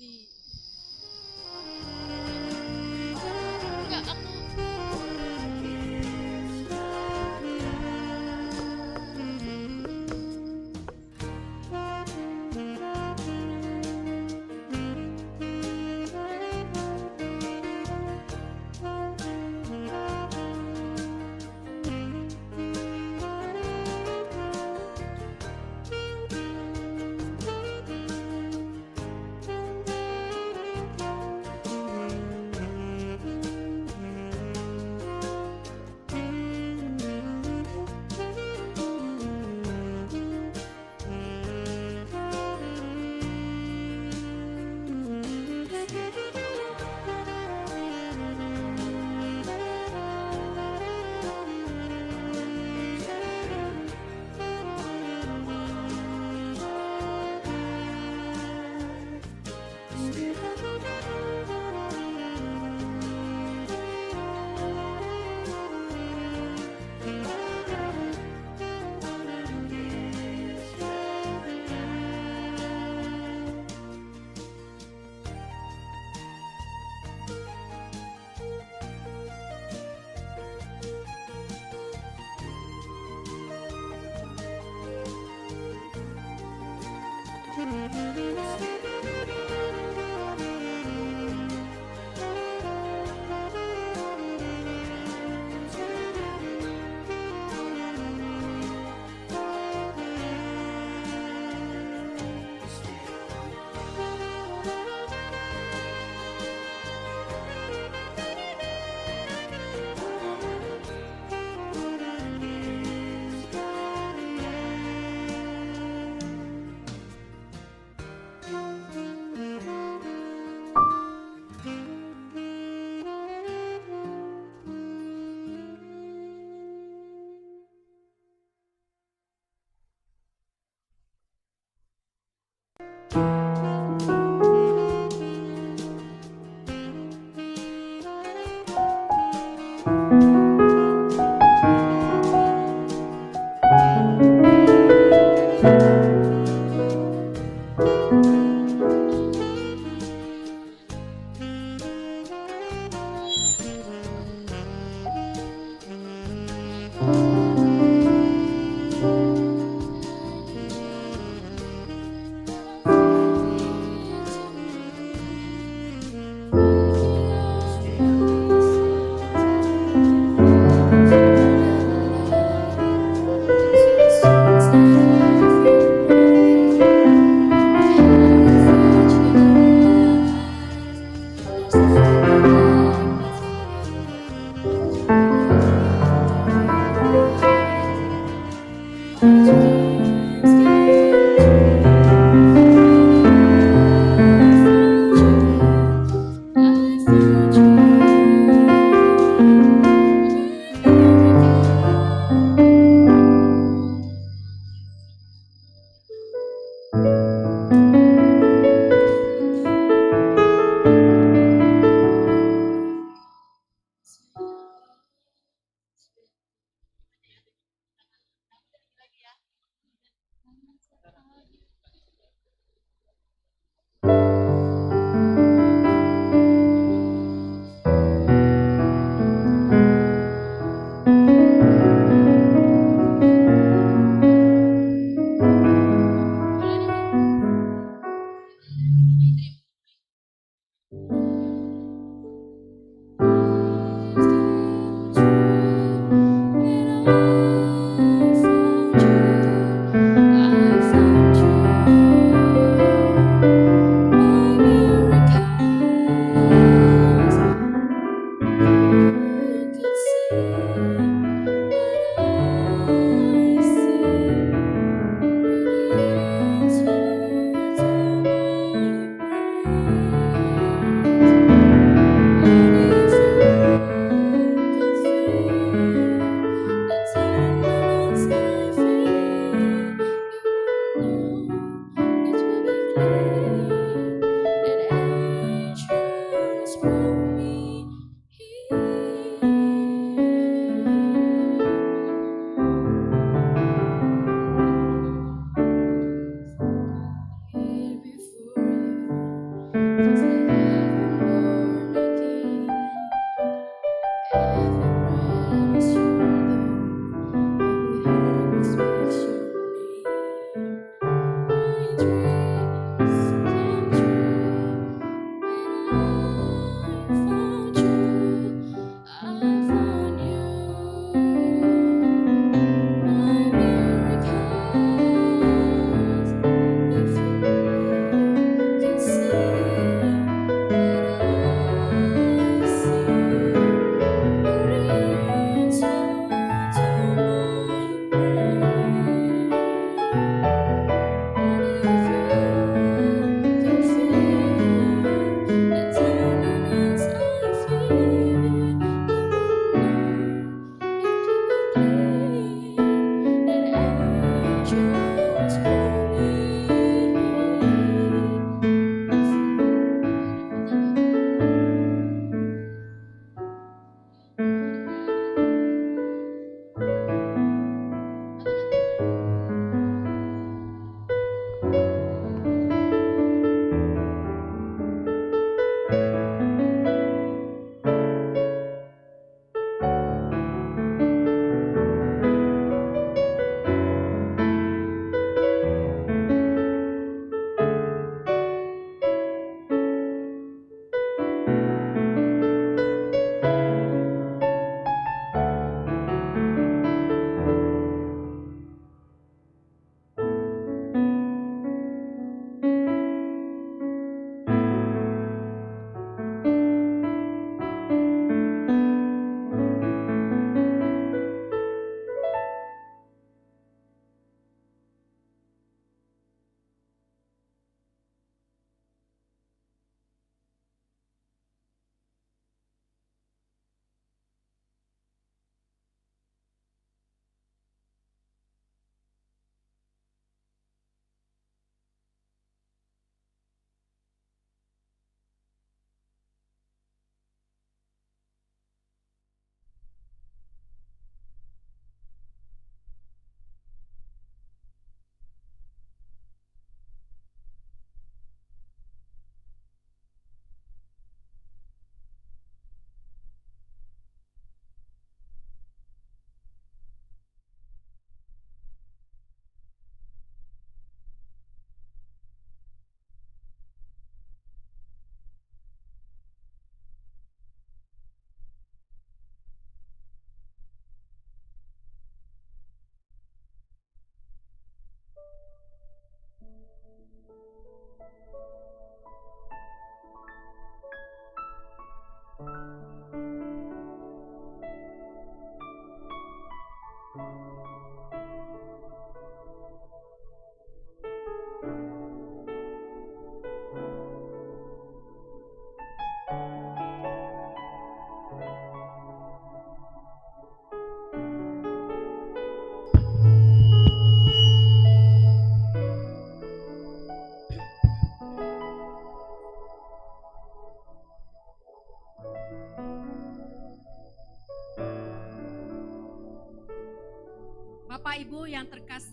Di enggak aku dreams get I found you over again.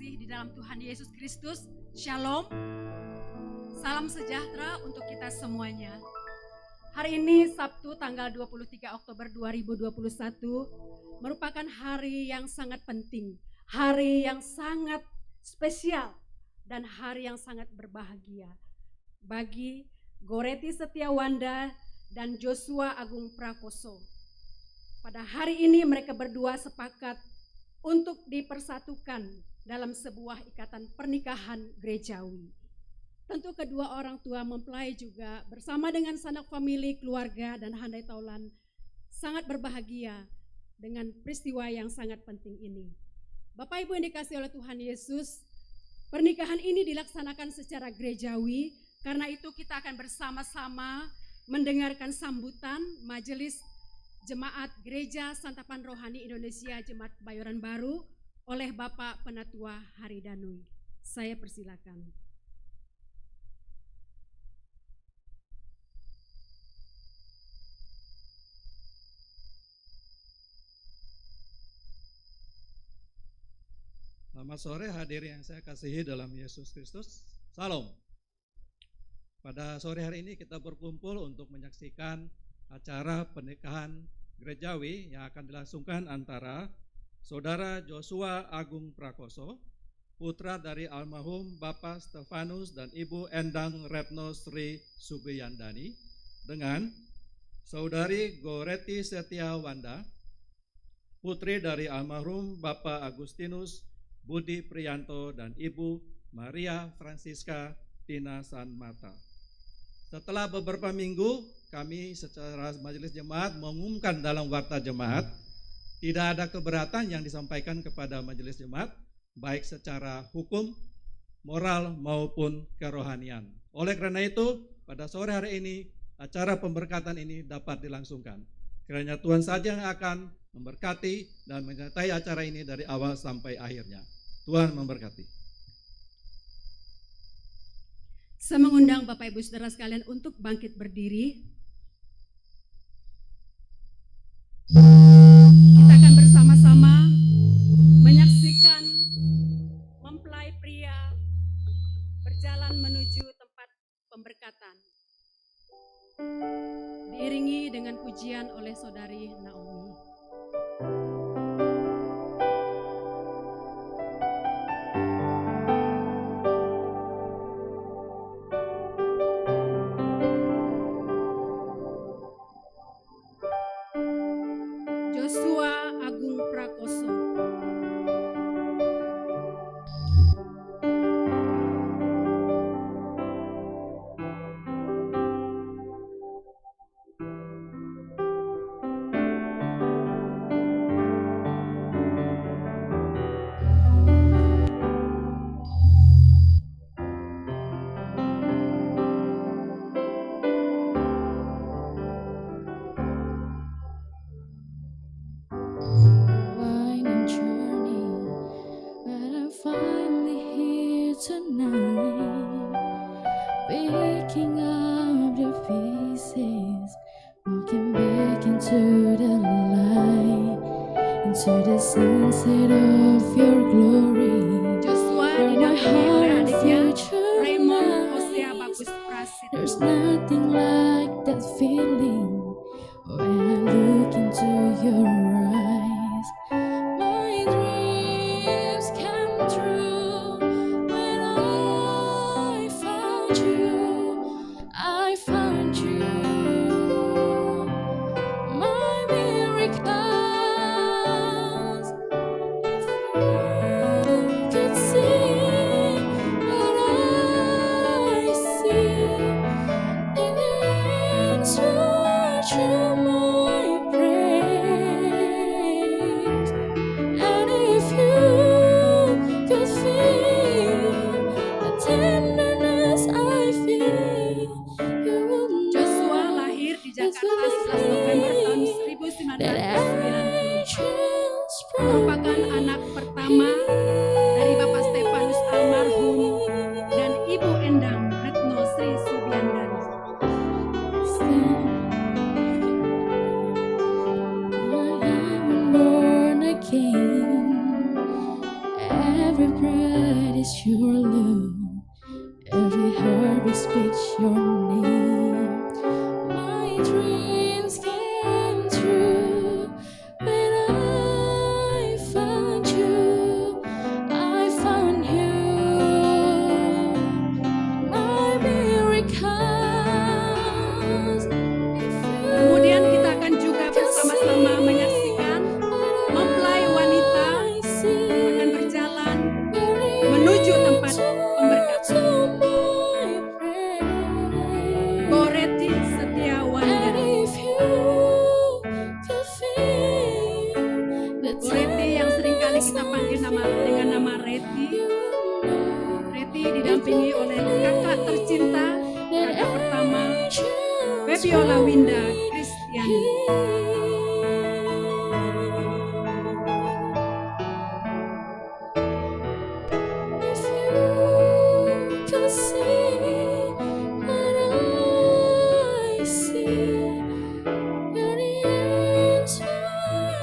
terkasih di dalam Tuhan Yesus Kristus, Shalom. Salam sejahtera untuk kita semuanya. Hari ini Sabtu tanggal 23 Oktober 2021 merupakan hari yang sangat penting, hari yang sangat spesial dan hari yang sangat berbahagia bagi Goreti Setiawanda dan Joshua Agung Prakoso. Pada hari ini mereka berdua sepakat untuk dipersatukan dalam sebuah ikatan pernikahan gerejawi. Tentu kedua orang tua mempelai juga bersama dengan sanak famili, keluarga, dan handai taulan sangat berbahagia dengan peristiwa yang sangat penting ini. Bapak Ibu yang dikasihi oleh Tuhan Yesus, pernikahan ini dilaksanakan secara gerejawi, karena itu kita akan bersama-sama mendengarkan sambutan Majelis Jemaat Gereja Santapan Rohani Indonesia Jemaat Kebayoran Baru oleh Bapak Penatua Haridanui. Saya persilakan. Selamat sore hadirin yang saya kasihi dalam Yesus Kristus. Salam. Pada sore hari ini kita berkumpul untuk menyaksikan acara pernikahan gerejawi yang akan dilangsungkan antara Saudara Joshua Agung Prakoso, putra dari almarhum Bapak Stefanus dan Ibu Endang Retno Sri Subiyandani, dengan Saudari Goreti Setiawanda, putri dari almarhum Bapak Agustinus Budi Priyanto dan Ibu Maria Francisca Tina Sanmata. Setelah beberapa minggu kami secara majelis jemaat mengumumkan dalam warta jemaat, tidak ada keberatan yang disampaikan kepada majelis jemaat, baik secara hukum, moral maupun kerohanian. Oleh karena itu, pada sore hari ini, acara pemberkatan ini dapat dilangsungkan. Kiranya Tuhan saja yang akan memberkati dan menyertai acara ini dari awal sampai akhirnya. Tuhan memberkati. Saya mengundang Bapak Ibu Saudara sekalian untuk bangkit berdiri. Kita akan bersama-sama menyaksikan mempelai pria berjalan menuju tempat pemberkatan. Diiringi dengan pujian oleh Saudari Naomi. Joshua Agung Prakoso. Winding journey, but I'm finally here tonight. Picking up the pieces, walking back into the light, into the sunset of your glory. Joshua Where my didampingi oleh heart adiknya future Raymond Hosea lies. Bagus Prasetyo. There's nothing like that feeling when I look into your eyes. My dreams come true when I found you. I found you. My miracles, if you is your love. Every heartbeat speaks your name. My dreams came true when I found you. I found you. My miracles. Kemudian kita akan juga bersama-sama menyaksikan mempelai wanita akan berjalan menuju tempat pemberkatan. Boreti Setiawanda. Boreti yang seringkali kita panggil dengan nama Reti. Reti didampingi oleh kakak tercinta, kakak pertama, Febiola Winda Kristiani. If you can see what I see, you're the answer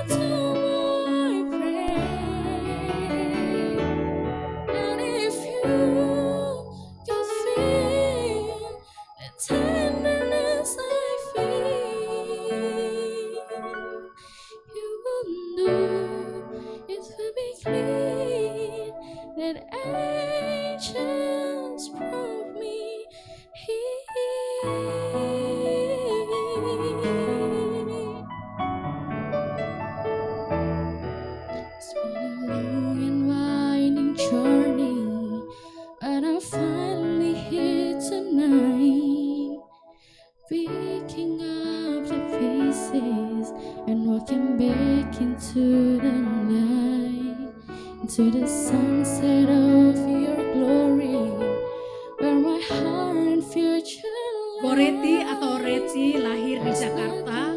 to my prayer. And if you can feel the tenderness I feel, you will know it will be clear that angels brought me here. It's been a long and winding journey, but I'm finally here tonight, picking up the pieces and walking back into the night, into the sunset of your glory, where my heart and future Boreti atau Reti lahir di Jakarta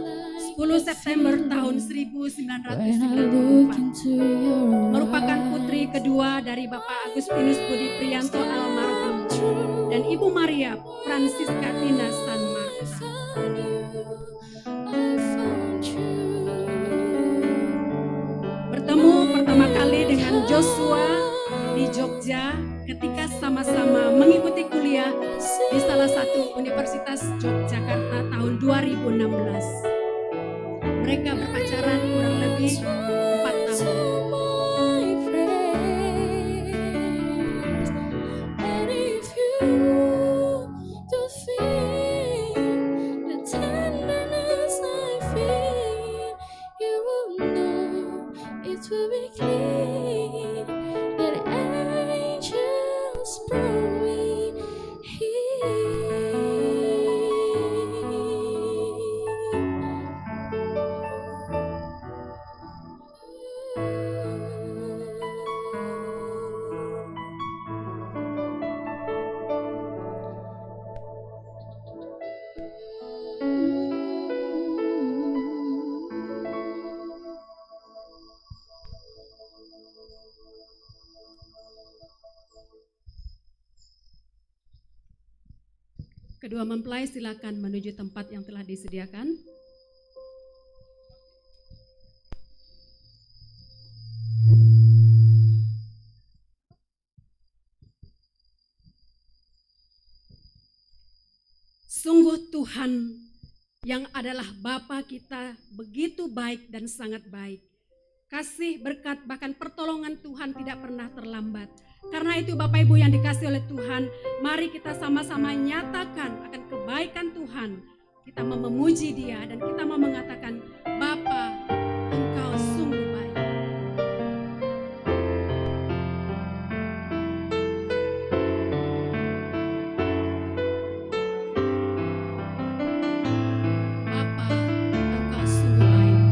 10 September tahun 1994. Merupakan putri kedua dari Bapak Agustinus Budi Priyanto almarhum dan Ibu Maria Francisca Tina San Marta. Bertemu pertama kali dengan Joshua di Jogja ketika sama-sama mengikuti kuliah di salah satu Universitas Yogyakarta tahun 2016. Mereka berpacaran kurang lebih 4 tahun. Kedua mempelai silakan menuju tempat yang telah disediakan. Sungguh Tuhan yang adalah Bapa kita begitu baik dan sangat baik. Kasih, berkat, bahkan pertolongan Tuhan tidak pernah terlambat. Karena itu Bapak Ibu yang dikasih oleh Tuhan, mari kita sama-sama nyatakan akan kebaikan Tuhan. Kita mau memuji Dia dan kita mau mengatakan, Bapa, Engkau sungguh baik. Bapa, Engkau sungguh baik.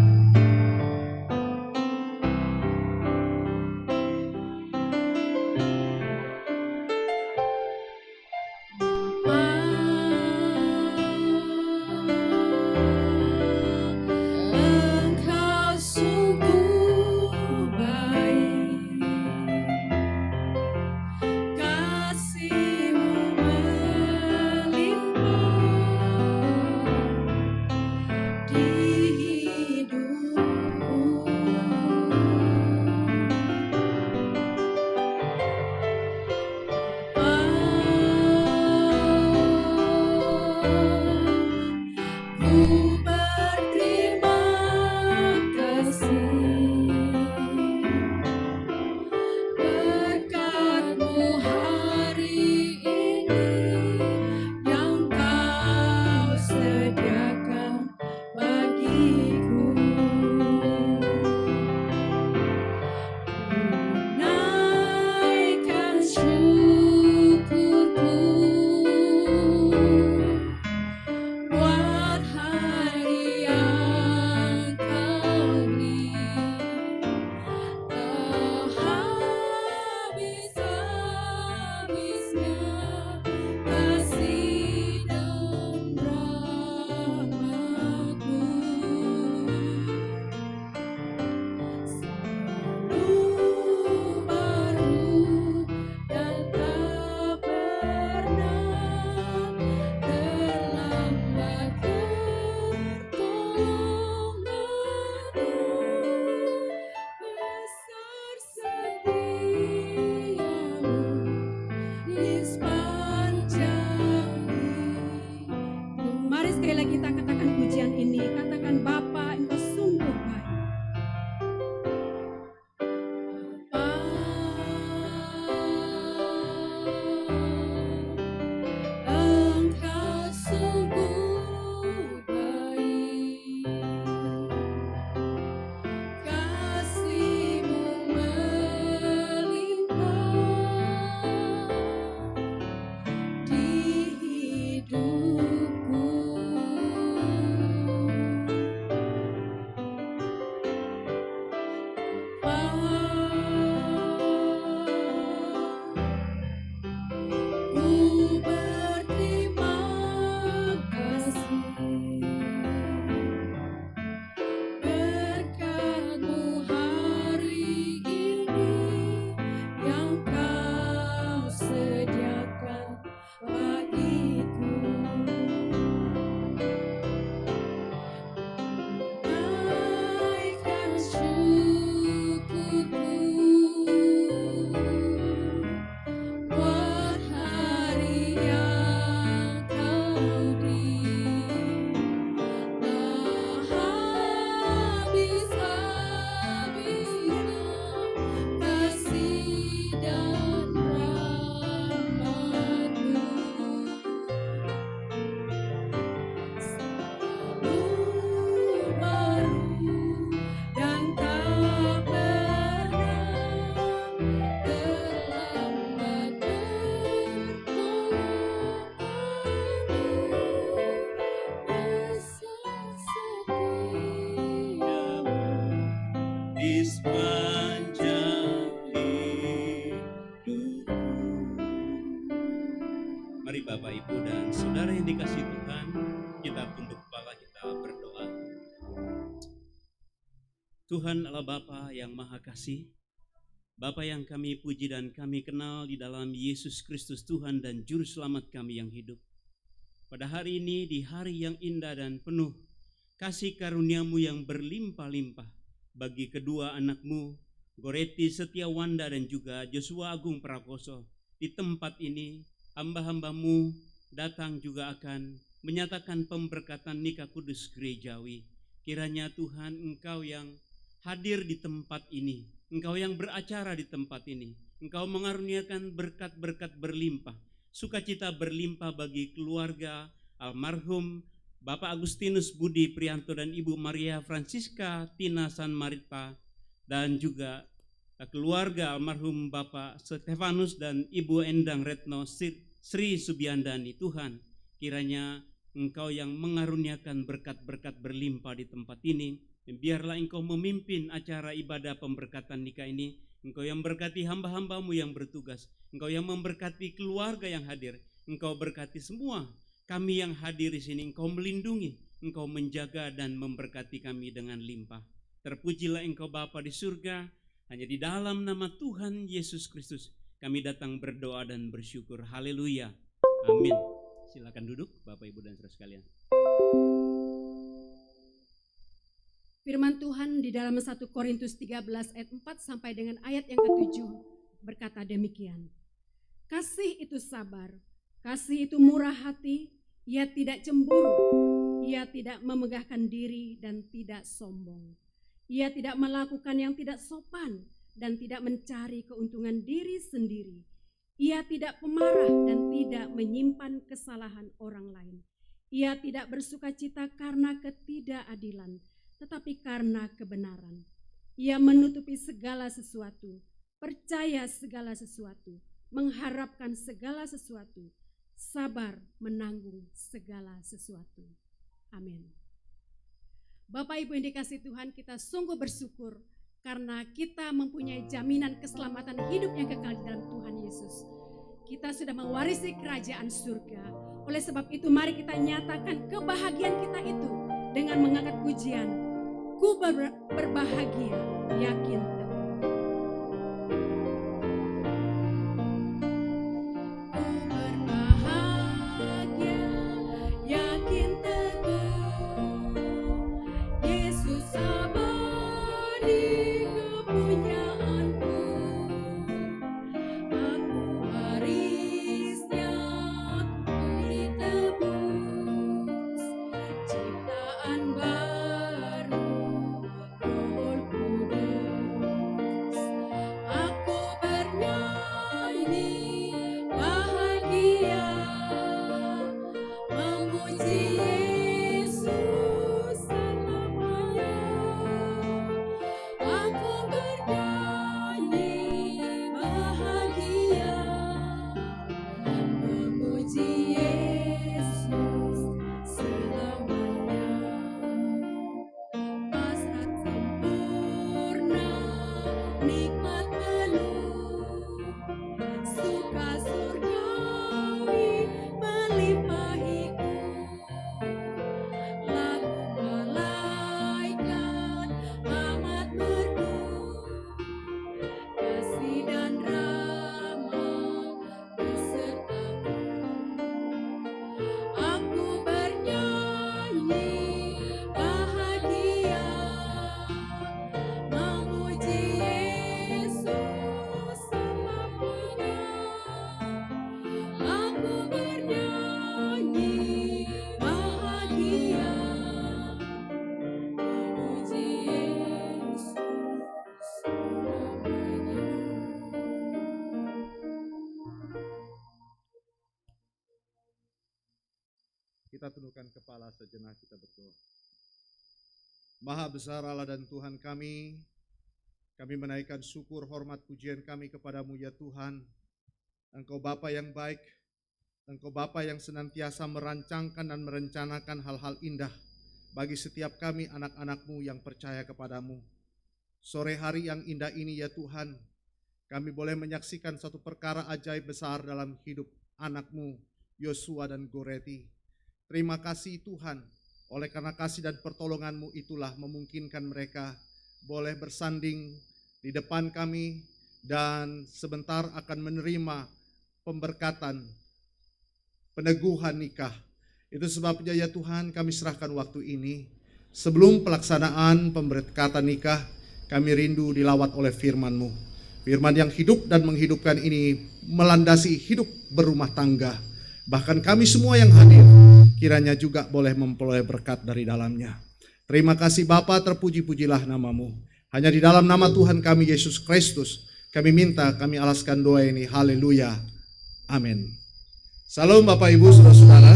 Mari Bapak, Ibu, dan Saudara yang dikasihi Tuhan, kita tunduk kepala, kita berdoa. Tuhan Allah Bapa yang Maha Kasih, Bapa yang kami puji dan kami kenal di dalam Yesus Kristus Tuhan dan Juru Selamat kami yang hidup. Pada hari ini, di hari yang indah dan penuh kasih karunia-Mu yang berlimpah-limpah bagi kedua anak-Mu, Goreti Setiawanda dan juga Joshua Agung Prakoso, di tempat ini hamba-hamba-Mu datang juga akan menyatakan pemberkatan nikah kudus gerejawi. Kiranya Tuhan, Engkau yang hadir di tempat ini, Engkau yang beracara di tempat ini, Engkau mengaruniakan berkat-berkat berlimpah, sukacita berlimpah bagi keluarga almarhum Bapak Agustinus Budi Prianto dan Ibu Maria Francisca Tina San Marita, dan juga keluarga almarhum Bapak Stefanus dan Ibu Endang Retno Sri Subiandani. Tuhan, kiranya Engkau yang mengaruniakan berkat-berkat berlimpah di tempat ini. Biarlah Engkau memimpin acara ibadah pemberkatan nikah ini. Engkau yang berkati hamba-hamba-Mu yang bertugas. Engkau yang memberkati keluarga yang hadir. Engkau berkati semua kami yang hadir di sini. Engkau melindungi, Engkau menjaga dan memberkati kami dengan limpah. Terpujilah Engkau Bapa di surga. Hanya di dalam nama Tuhan Yesus Kristus kami datang berdoa dan bersyukur. Haleluya. Amin. Silakan duduk Bapak, Ibu, dan saudara sekalian. Firman Tuhan di dalam 1 Korintus 13 ayat 4 sampai dengan ayat yang ke-7 berkata demikian. Kasih itu sabar, kasih itu murah hati, ia tidak cemburu, ia tidak memegahkan diri dan tidak sombong. Ia tidak melakukan yang tidak sopan dan tidak mencari keuntungan diri sendiri. Ia tidak pemarah dan tidak menyimpan kesalahan orang lain. Ia tidak bersukacita karena ketidakadilan, tetapi karena kebenaran. Ia menutupi segala sesuatu, percaya segala sesuatu, mengharapkan segala sesuatu, sabar menanggung segala sesuatu. Amin. Bapak Ibu yang dikasihi Tuhan, kita sungguh bersyukur karena kita mempunyai jaminan keselamatan hidup yang kekal di dalam Tuhan Yesus. Kita sudah mewarisi kerajaan surga. Oleh sebab itu mari kita nyatakan kebahagiaan kita itu dengan mengangkat pujian. Ku berbahagia, yakin teguh. Ku berbahagia, yakin teguh. Yesus abadi kepunyaanku. Aku warisnya, ku ditebus. Ciptaan baru. Roh Kudus, aku bernyanyi bahagia, memuji Yesus selamanya. Aku bernyanyi bahagia, memuji Yesus selamanya. Pasrah sempurna, nikmat penuh, suka surgawi melimpahiku. Lagu malaikat amat merdu, kasih dan rahmat besertaku. Aku bernyanyi bahagia, memuji Yesus selamanya. Aku bernyanyi bahagia, memuji Yesus selamanya. Kita tundukkan kepala sejenak, kita berdoa. Maha besar Allah dan Tuhan kami menaikkan syukur, hormat, pujian kami kepadamu ya Tuhan. Engkau Bapa yang baik, Engkau Bapa yang senantiasa merancangkan dan merencanakan hal-hal indah bagi setiap kami anak-anak-Mu yang percaya kepadamu. Sore hari yang indah ini ya Tuhan, kami boleh menyaksikan satu perkara ajaib besar dalam hidup anak-Mu, Yosua dan Goreti. Terima kasih Tuhan, oleh karena kasih dan pertolongan-Mu itulah memungkinkan mereka boleh bersanding di depan kami dan sebentar akan menerima pemberkatan, peneguhan nikah. Itu sebabnya ya Tuhan, kami serahkan waktu ini. Sebelum pelaksanaan pemberkatan nikah, kami rindu dilawat oleh firman-Mu. Firman yang hidup dan menghidupkan ini melandasi hidup berumah tangga. Bahkan kami semua yang hadir, kiranya juga boleh memperoleh berkat dari dalamnya. Terima kasih Bapa, terpuji-pujilah nama-Mu. Hanya di dalam nama Tuhan kami Yesus Kristus, kami minta, kami alaskan doa ini. Haleluya. Amin. Salam Bapak Ibu Saudara-saudara.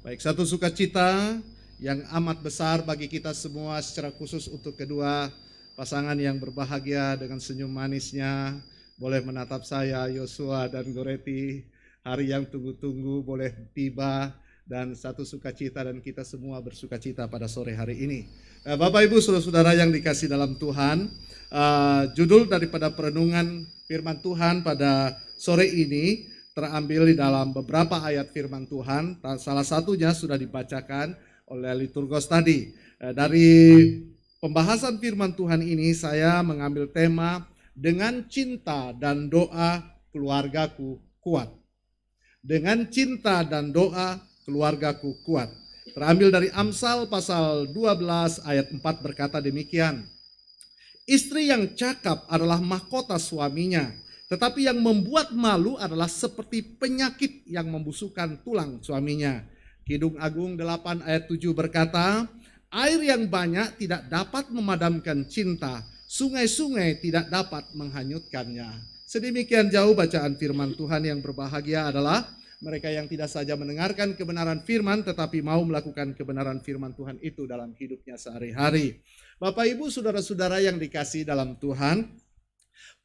Baik, satu sukacita yang amat besar bagi kita semua, secara khusus untuk kedua pasangan yang berbahagia dengan senyum manisnya. Boleh menatap saya, Yosua dan Goreti. Hari yang tunggu-tunggu boleh tiba, dan satu sukacita, dan kita semua bersukacita pada sore hari ini. Bapak Ibu Saudara-saudara yang dikasih dalam Tuhan, judul daripada perenungan firman Tuhan pada sore ini terambil di dalam beberapa ayat firman Tuhan. Salah satunya sudah dibacakan oleh liturgos tadi. Dari pembahasan firman Tuhan ini saya mengambil tema dengan cinta dan doa keluargaku kuat. Dengan cinta dan doa keluargaku kuat. Terambil dari Amsal pasal 12 ayat 4 berkata demikian. Istri yang cakap adalah mahkota suaminya, tetapi yang membuat malu adalah seperti penyakit yang membusukkan tulang suaminya. Kidung Agung 8 ayat 7 berkata, air yang banyak tidak dapat memadamkan cinta, sungai-sungai tidak dapat menghanyutkannya. Sedemikian jauh bacaan firman Tuhan. Yang berbahagia adalah mereka yang tidak saja mendengarkan kebenaran firman, tetapi mau melakukan kebenaran firman Tuhan itu dalam hidupnya sehari-hari. Bapak Ibu Saudara-saudara yang dikasihi dalam Tuhan,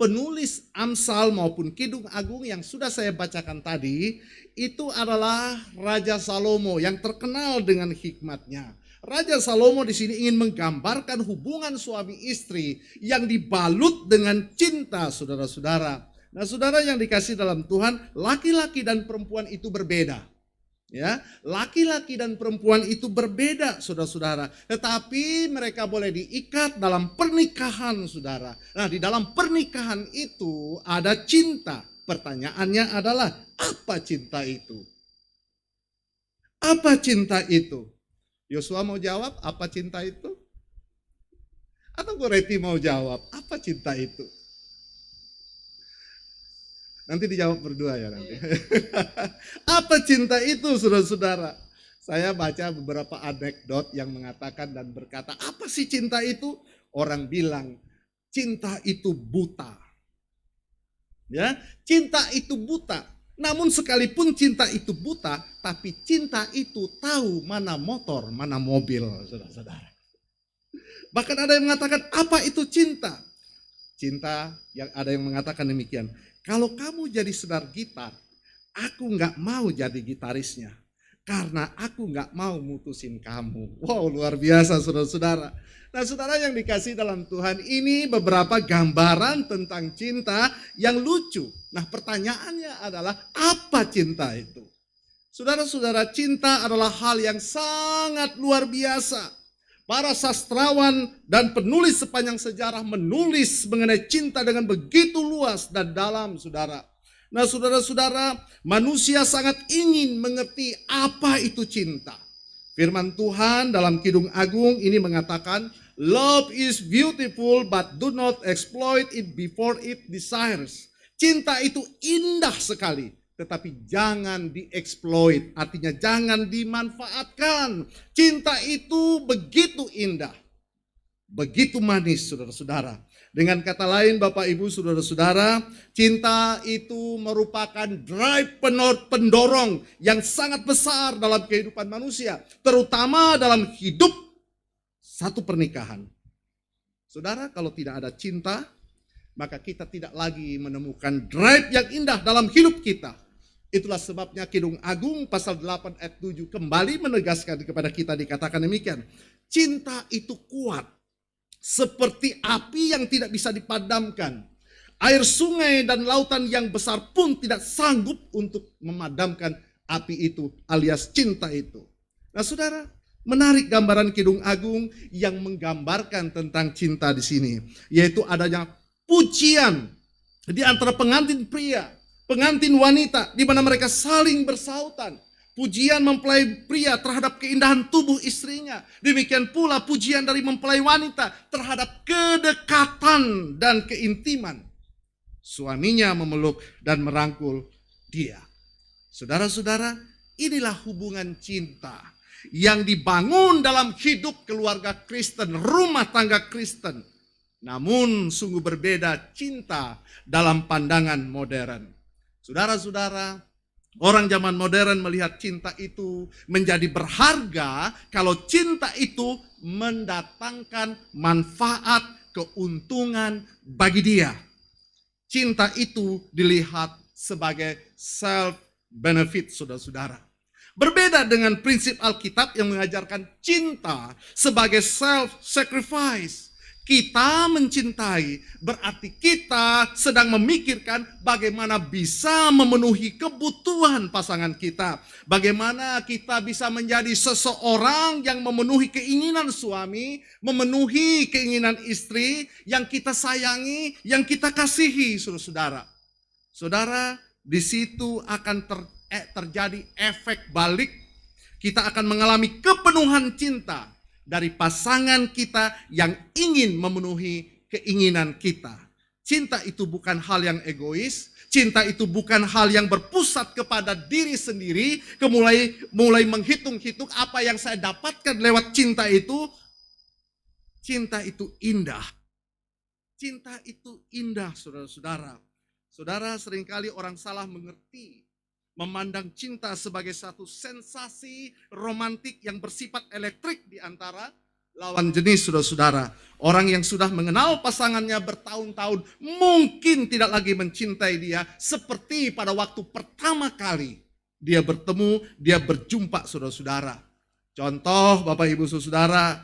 penulis Amsal maupun Kidung Agung yang sudah saya bacakan tadi, itu adalah Raja Salomo yang terkenal dengan hikmatnya. Raja Salomo di sini ingin menggambarkan hubungan suami istri yang dibalut dengan cinta, saudara-saudara. Nah, saudara yang dikasih dalam Tuhan, laki-laki dan perempuan itu berbeda. Ya, laki-laki dan perempuan itu berbeda, saudara-saudara. Tetapi mereka boleh diikat dalam pernikahan, saudara. Nah, di dalam pernikahan itu ada cinta. Pertanyaannya adalah, apa cinta itu? Apa cinta itu? Yosua mau jawab, apa cinta itu? Atau Goreti mau jawab, apa cinta itu? Nanti dijawab berdua ya nanti. Apa cinta itu, saudara-saudara? Saya baca beberapa anekdot yang mengatakan dan berkata, apa sih cinta itu? Orang bilang, cinta itu buta. Ya, cinta itu buta. Namun sekalipun cinta itu buta, tapi cinta itu tahu mana motor, mana mobil, saudara-saudara. Bahkan ada yang mengatakan, apa itu cinta? Cinta yang ada yang mengatakan demikian. Kalau kamu jadi senar gitar, aku nggak mau jadi gitarisnya. Karena aku nggak mau mutusin kamu. Wow, luar biasa saudara-saudara. Nah, saudara yang dikasih dalam Tuhan, ini beberapa gambaran tentang cinta yang lucu. Nah, pertanyaannya adalah, apa cinta itu? Saudara-saudara, cinta adalah hal yang sangat luar biasa. Para sastrawan dan penulis sepanjang sejarah menulis mengenai cinta dengan begitu luas dan dalam, saudara. Nah, saudara-saudara, manusia sangat ingin mengerti apa itu cinta. Firman Tuhan dalam Kidung Agung ini mengatakan, love is beautiful but do not exploit it before it desires. Cinta itu indah sekali, tetapi jangan dieksploit, artinya jangan dimanfaatkan. Cinta itu begitu indah, begitu manis, saudara-saudara. Dengan kata lain, Bapak Ibu saudara-saudara, cinta itu merupakan drive pendorong yang sangat besar dalam kehidupan manusia, terutama dalam hidup satu pernikahan. Saudara, kalau tidak ada cinta, maka kita tidak lagi menemukan drive yang indah dalam hidup kita. Itulah sebabnya Kidung Agung pasal 8 ayat 7 kembali menegaskan kepada kita, dikatakan demikian. Cinta itu kuat. seperti api yang tidak bisa dipadamkan. Air sungai dan lautan yang besar pun tidak sanggup untuk memadamkan api itu, alias cinta itu. Nah, saudara, menarik gambaran Kidung Agung yang menggambarkan tentang cinta di sini, yaitu adanya pujian di antara pengantin pria, pengantin wanita, di mana mereka saling bersautan. Pujian mempelai pria terhadap keindahan tubuh istrinya. Demikian pula pujian dari mempelai wanita terhadap kedekatan dan keintiman. Suaminya memeluk dan merangkul dia. Saudara-saudara, inilah hubungan cinta yang dibangun dalam hidup keluarga Kristen, rumah tangga Kristen. Namun sungguh berbeda cinta dalam pandangan modern. Saudara-saudara, orang zaman modern melihat cinta itu menjadi berharga kalau cinta itu mendatangkan manfaat, keuntungan bagi dia. Cinta itu dilihat sebagai self benefit, saudara-saudara. Berbeda dengan prinsip Alkitab yang mengajarkan cinta sebagai self-sacrifice. Kita mencintai berarti kita sedang memikirkan bagaimana bisa memenuhi kebutuhan pasangan kita. Bagaimana kita bisa menjadi seseorang yang memenuhi keinginan suami, memenuhi keinginan istri, yang kita sayangi, yang kita kasihi, saudara-saudara. Saudara, di situ akan terjadi efek balik. Kita akan mengalami kepenuhan cinta dari pasangan kita yang ingin memenuhi keinginan kita. Cinta itu bukan hal yang egois. Cinta itu bukan hal yang berpusat kepada diri sendiri. Mulai menghitung-hitung apa yang saya dapatkan lewat cinta itu. Cinta itu indah. Cinta itu indah, saudara-saudara. Saudara, seringkali orang salah mengerti, memandang cinta sebagai satu sensasi romantik yang bersifat elektrik di antara lawan jenis, saudara-saudara. Orang yang sudah mengenal pasangannya bertahun-tahun mungkin tidak lagi mencintai dia seperti pada waktu pertama kali dia bertemu, dia berjumpa, saudara-saudara. Contoh, Bapak Ibu saudara,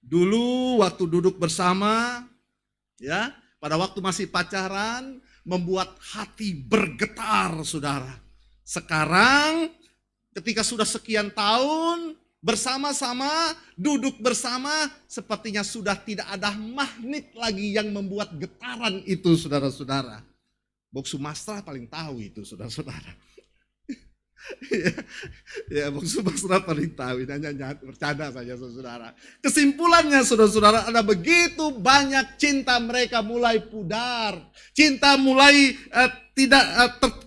dulu waktu duduk bersama, ya, pada waktu masih pacaran, membuat hati bergetar, saudara. Sekarang ketika sudah sekian tahun bersama-sama, duduk bersama, sepertinya sudah tidak ada magnet lagi yang membuat getaran itu, saudara-saudara. Bok Sumastra paling tahu itu, saudara-saudara. Ya, Bok Sumastra paling tahu, hanya bercanda saja, saudara. Kesimpulannya, saudara-saudara, ada begitu banyak cinta mereka mulai pudar. Cinta mulai tidak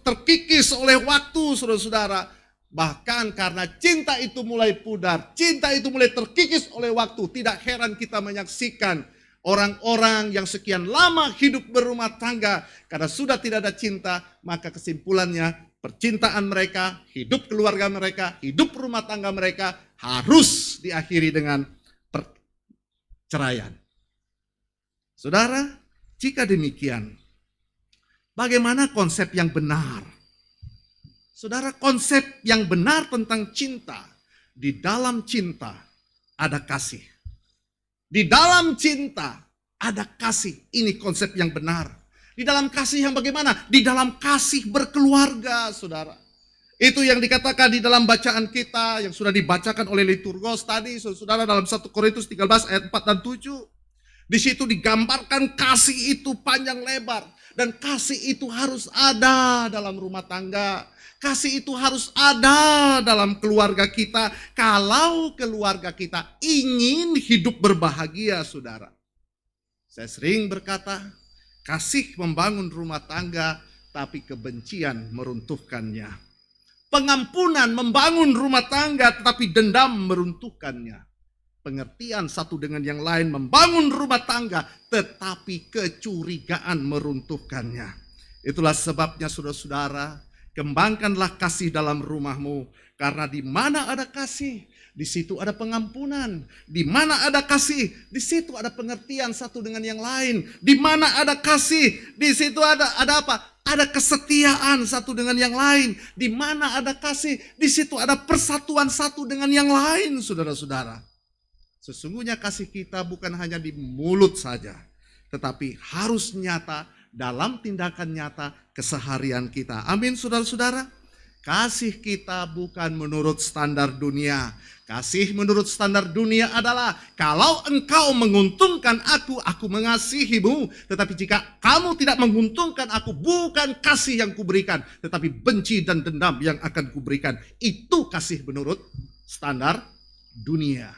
terkikis oleh waktu, saudara-saudara. Bahkan karena cinta itu mulai pudar, cinta itu mulai terkikis oleh waktu, tidak heran kita menyaksikan orang-orang yang sekian lama hidup berumah tangga, karena sudah tidak ada cinta, maka kesimpulannya percintaan mereka, hidup keluarga mereka, hidup rumah tangga mereka harus diakhiri dengan perceraian. Saudara, jika demikian, bagaimana konsep yang benar? Saudara, konsep yang benar tentang cinta, di dalam cinta ada kasih. Di dalam cinta ada kasih, ini konsep yang benar. Di dalam kasih yang bagaimana? Di dalam kasih berkeluarga, saudara. Itu yang dikatakan di dalam bacaan kita, yang sudah dibacakan oleh liturgos tadi, saudara, dalam 1 Korintus 13 ayat 4 dan 7. Di situ digambarkan kasih itu panjang lebar. Dan kasih itu harus ada dalam rumah tangga. Kasih itu harus ada dalam keluarga kita. Kalau keluarga kita ingin hidup berbahagia, saudara. Saya sering berkata, kasih membangun rumah tangga, tapi kebencian meruntuhkannya. Pengampunan membangun rumah tangga, tetapi dendam meruntuhkannya. Pengertian satu dengan yang lain membangun rumah tangga, tetapi kecurigaan meruntuhkannya. Itulah sebabnya, saudara-saudara, kembangkanlah kasih dalam rumahmu, karena di mana ada kasih, di situ ada pengampunan. Di mana ada kasih, di situ ada pengertian satu dengan yang lain. Di mana ada kasih, di situ ada apa? Ada kesetiaan satu dengan yang lain. Di mana ada kasih, di situ ada persatuan satu dengan yang lain, saudara-saudara. Sesungguhnya kasih kita bukan hanya di mulut saja, tetapi harus nyata dalam tindakan nyata keseharian kita. Amin, saudara-saudara. Kasih kita bukan menurut standar dunia. Kasih menurut standar dunia adalah kalau engkau menguntungkan aku mengasihimu. Tetapi jika kamu tidak menguntungkan aku, bukan kasih yang kuberikan, tetapi benci dan dendam yang akan kuberikan. Itu kasih menurut standar dunia.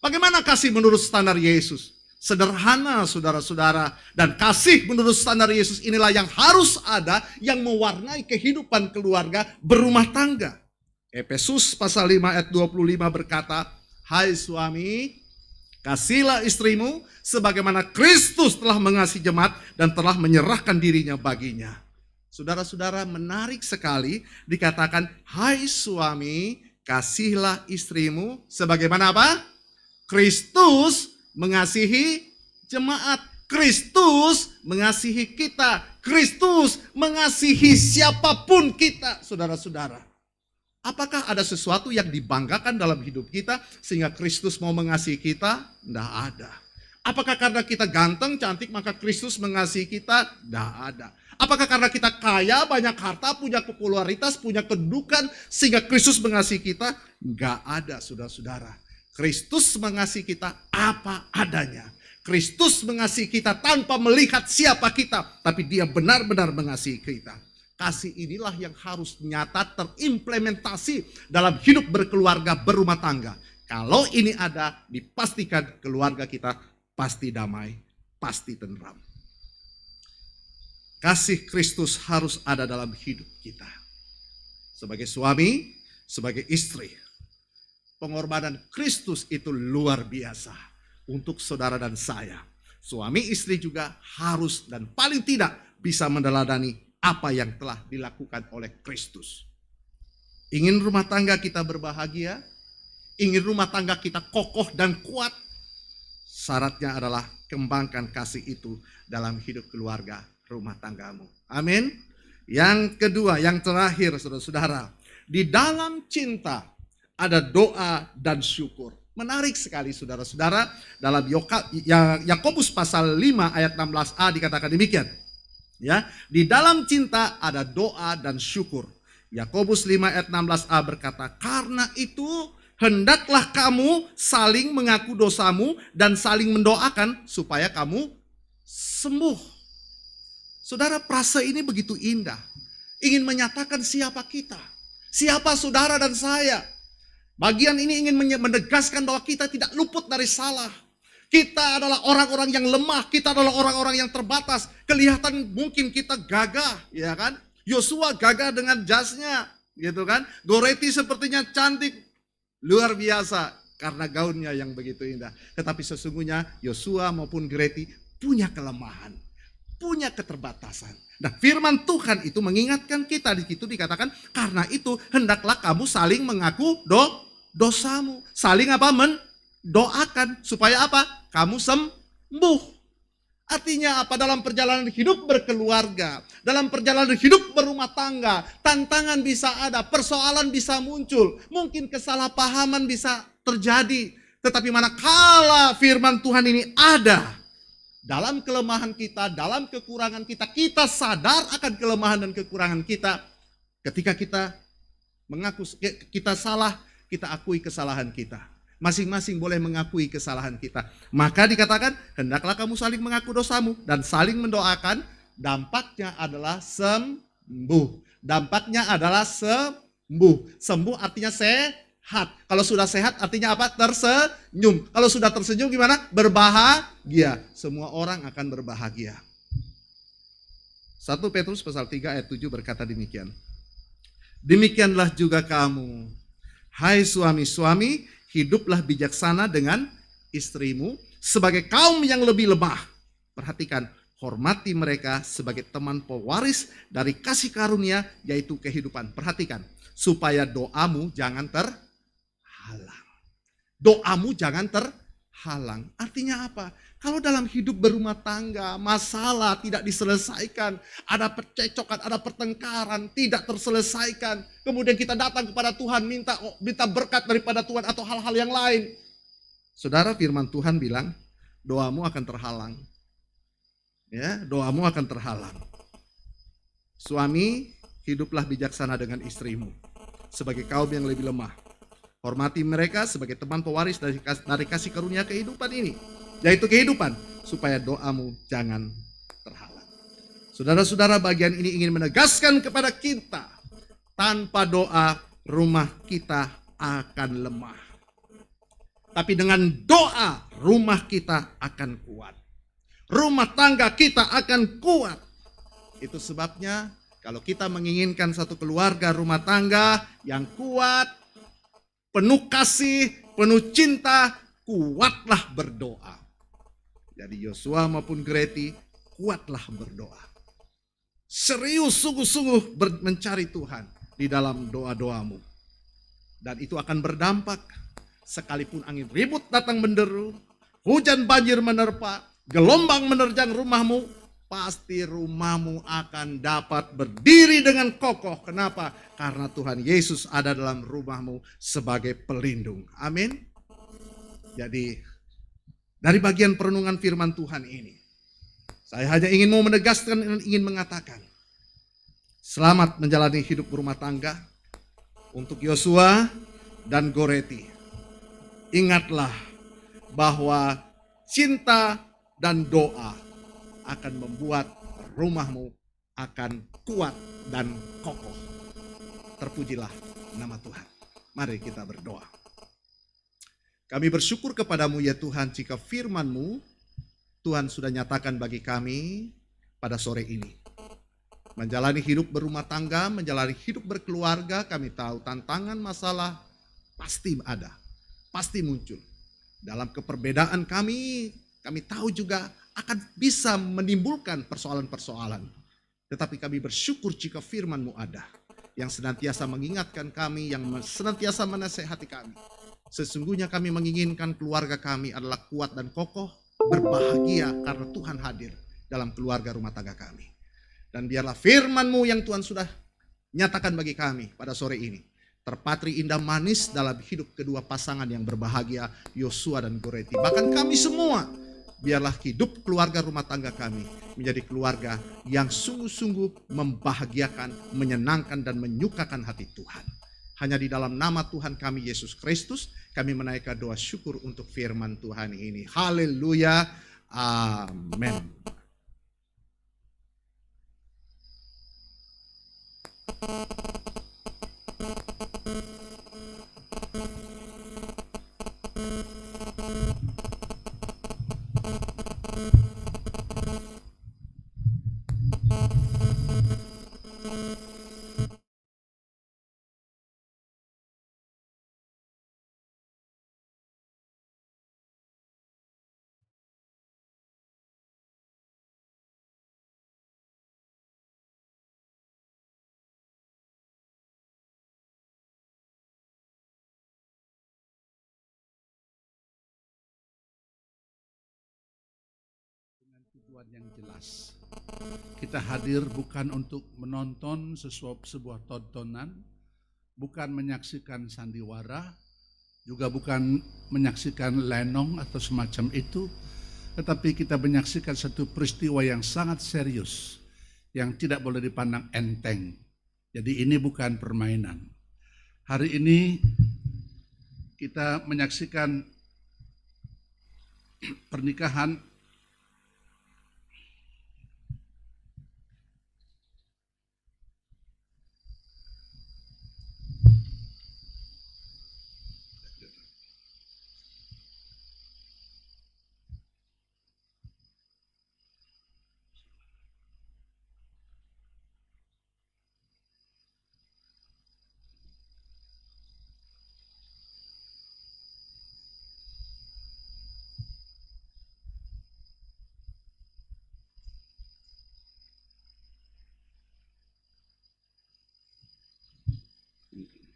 Bagaimana kasih menurut standar Yesus? Sederhana, saudara-saudara. Dan kasih menurut standar Yesus inilah yang harus ada, yang mewarnai kehidupan keluarga berumah tangga. Efesus pasal 5 ayat 25 berkata, hai suami, kasihilah istrimu sebagaimana Kristus telah mengasihi jemaat dan telah menyerahkan dirinya baginya. Saudara-saudara, menarik sekali dikatakan, hai suami, kasihilah istrimu sebagaimana apa? Kristus mengasihi jemaat. Kristus mengasihi kita. Kristus mengasihi siapapun kita, saudara-saudara. Apakah ada sesuatu yang dibanggakan dalam hidup kita sehingga Kristus mau mengasihi kita? Tidak ada. Apakah karena kita ganteng, cantik, maka Kristus mengasihi kita? Tidak ada. Apakah karena kita kaya, banyak harta, punya popularitas, punya kedudukan sehingga Kristus mengasihi kita? Tidak ada, saudara-saudara. Kristus mengasihi kita apa adanya. Kristus mengasihi kita tanpa melihat siapa kita, tapi Dia benar-benar mengasihi kita. Kasih inilah yang harus nyata terimplementasi dalam hidup berkeluarga, berumah tangga. Kalau ini ada, dipastikan keluarga kita pasti damai, pasti tentram. Kasih Kristus harus ada dalam hidup kita. Sebagai suami, sebagai istri, pengorbanan Kristus itu luar biasa untuk saudara dan saya. Suami istri juga harus dan paling tidak bisa meneladani apa yang telah dilakukan oleh Kristus. Ingin rumah tangga kita berbahagia, ingin rumah tangga kita kokoh dan kuat, syaratnya adalah kembangkan kasih itu dalam hidup keluarga rumah tanggamu. Amin. Yang kedua, yang terakhir, saudara-saudara, di dalam cinta ada doa dan syukur. Menarik sekali, saudara-saudara. Dalam Yakobus pasal 5 ayat 16a dikatakan demikian. Ya, di dalam cinta ada doa dan syukur. Yakobus 5 ayat 16a berkata, karena itu hendaklah kamu saling mengaku dosamu dan saling mendoakan supaya kamu sembuh. Saudara, frase ini begitu indah. Ingin menyatakan siapa kita. Siapa saudara dan saya. Bagian ini ingin menegaskan bahwa kita tidak luput dari salah. Kita adalah orang-orang yang lemah, kita adalah orang-orang yang terbatas. Kelihatan mungkin kita gagah, ya kan? Yosua gagah dengan jasnya, gitu kan? Goreti sepertinya cantik, luar biasa karena gaunnya yang begitu indah. Tetapi sesungguhnya Yosua maupun Goreti punya kelemahan, punya keterbatasan. Nah, firman Tuhan itu mengingatkan kita, di situ dikatakan, karena itu hendaklah kamu saling mengaku dosamu. Saling apa? Mendoakan. Supaya apa? Kamu sembuh. Artinya apa? Dalam perjalanan hidup berkeluarga, dalam perjalanan hidup berumah tangga, tantangan bisa ada, persoalan bisa muncul, mungkin kesalahpahaman bisa terjadi. Tetapi manakala firman Tuhan ini ada, dalam kelemahan kita, dalam kekurangan kita, kita sadar akan kelemahan dan kekurangan kita. Ketika kita mengaku kita salah, kita akui kesalahan kita. Masing-masing boleh mengakui kesalahan kita. Maka dikatakan, hendaklah kamu saling mengaku dosamu dan saling mendoakan. Dampaknya adalah sembuh. Dampaknya adalah sembuh. Sembuh artinya sehat. Kalau sudah sehat artinya apa? Tersenyum. Kalau sudah tersenyum gimana? Berbahagia. Semua orang akan berbahagia. 1 Petrus pasal 3 ayat 7 berkata demikian. Demikianlah juga kamu, hai suami-suami, hiduplah bijaksana dengan istrimu sebagai kaum yang lebih lemah. Perhatikan, hormati mereka sebagai teman pewaris dari kasih karunia, yaitu kehidupan. Perhatikan, supaya doamu jangan terhalang. Doamu jangan terhalang. Artinya apa? Kalau dalam hidup berumah tangga, masalah tidak diselesaikan, ada percecokan, ada pertengkaran, tidak terselesaikan. Kemudian kita datang kepada Tuhan, minta berkat daripada Tuhan atau hal-hal yang lain. Saudara, firman Tuhan bilang, doamu akan terhalang. Ya, doamu akan terhalang. Suami, hiduplah bijaksana dengan istrimu sebagai kaum yang lebih lemah. Hormati mereka sebagai teman pewaris dari kasih karunia kehidupan ini, yaitu kehidupan, supaya doamu jangan terhalang. Saudara-saudara, bagian ini ingin menegaskan kepada kita, tanpa doa rumah kita akan lemah. Tapi dengan doa rumah kita akan kuat. Rumah tangga kita akan kuat. Itu sebabnya kalau kita menginginkan satu keluarga rumah tangga yang kuat, penuh kasih, penuh cinta, kuatlah berdoa. Jadi Yosua maupun Greti, kuatlah berdoa. Serius sungguh-sungguh mencari Tuhan di dalam doa-doamu. Dan itu akan berdampak. Sekalipun angin ribut datang menderu, hujan banjir menerpa, gelombang menerjang rumahmu, pasti rumahmu akan dapat berdiri dengan kokoh. Kenapa? Karena Tuhan Yesus ada dalam rumahmu sebagai pelindung. Amin. Jadi dari bagian perenungan firman Tuhan ini, saya hanya ingin mau menegaskan dan ingin mengatakan, selamat menjalani hidup berumah tangga untuk Yosua dan Goreti. Ingatlah bahwa cinta dan doa akan membuat rumahmu akan kuat dan kokoh. Terpujilah nama Tuhan. Mari kita berdoa. Kami bersyukur kepadamu ya Tuhan, jika firman-Mu Tuhan sudah nyatakan bagi kami pada sore ini. Menjalani hidup berumah tangga, menjalani hidup berkeluarga, kami tahu tantangan masalah pasti ada. Pasti muncul. Dalam keperbedaan kami tahu juga akan bisa menimbulkan persoalan-persoalan. Tetapi kami bersyukur jika firman-Mu ada, yang senantiasa mengingatkan kami, yang senantiasa menasehati kami. Sesungguhnya kami menginginkan keluarga kami adalah kuat dan kokoh, berbahagia karena Tuhan hadir dalam keluarga rumah tangga kami. Dan biarlah firman-Mu yang Tuhan sudah nyatakan bagi kami pada sore ini, terpatri indah manis dalam hidup kedua pasangan yang berbahagia, Yosua dan Goreti. Bahkan kami semua, biarlah hidup keluarga rumah tangga kami menjadi keluarga yang sungguh-sungguh membahagiakan, menyenangkan dan menyukakan hati Tuhan. Hanya di dalam nama Tuhan kami Yesus Kristus, kami menaikkan doa syukur untuk firman Tuhan ini. Haleluya. Amin. Tujuan yang jelas. Kita hadir bukan untuk menonton sebuah tontonan, bukan menyaksikan sandiwara, juga bukan menyaksikan lenong atau semacam itu, tetapi kita menyaksikan satu peristiwa yang sangat serius, yang tidak boleh dipandang enteng. Jadi ini bukan permainan. Hari ini kita menyaksikan pernikahan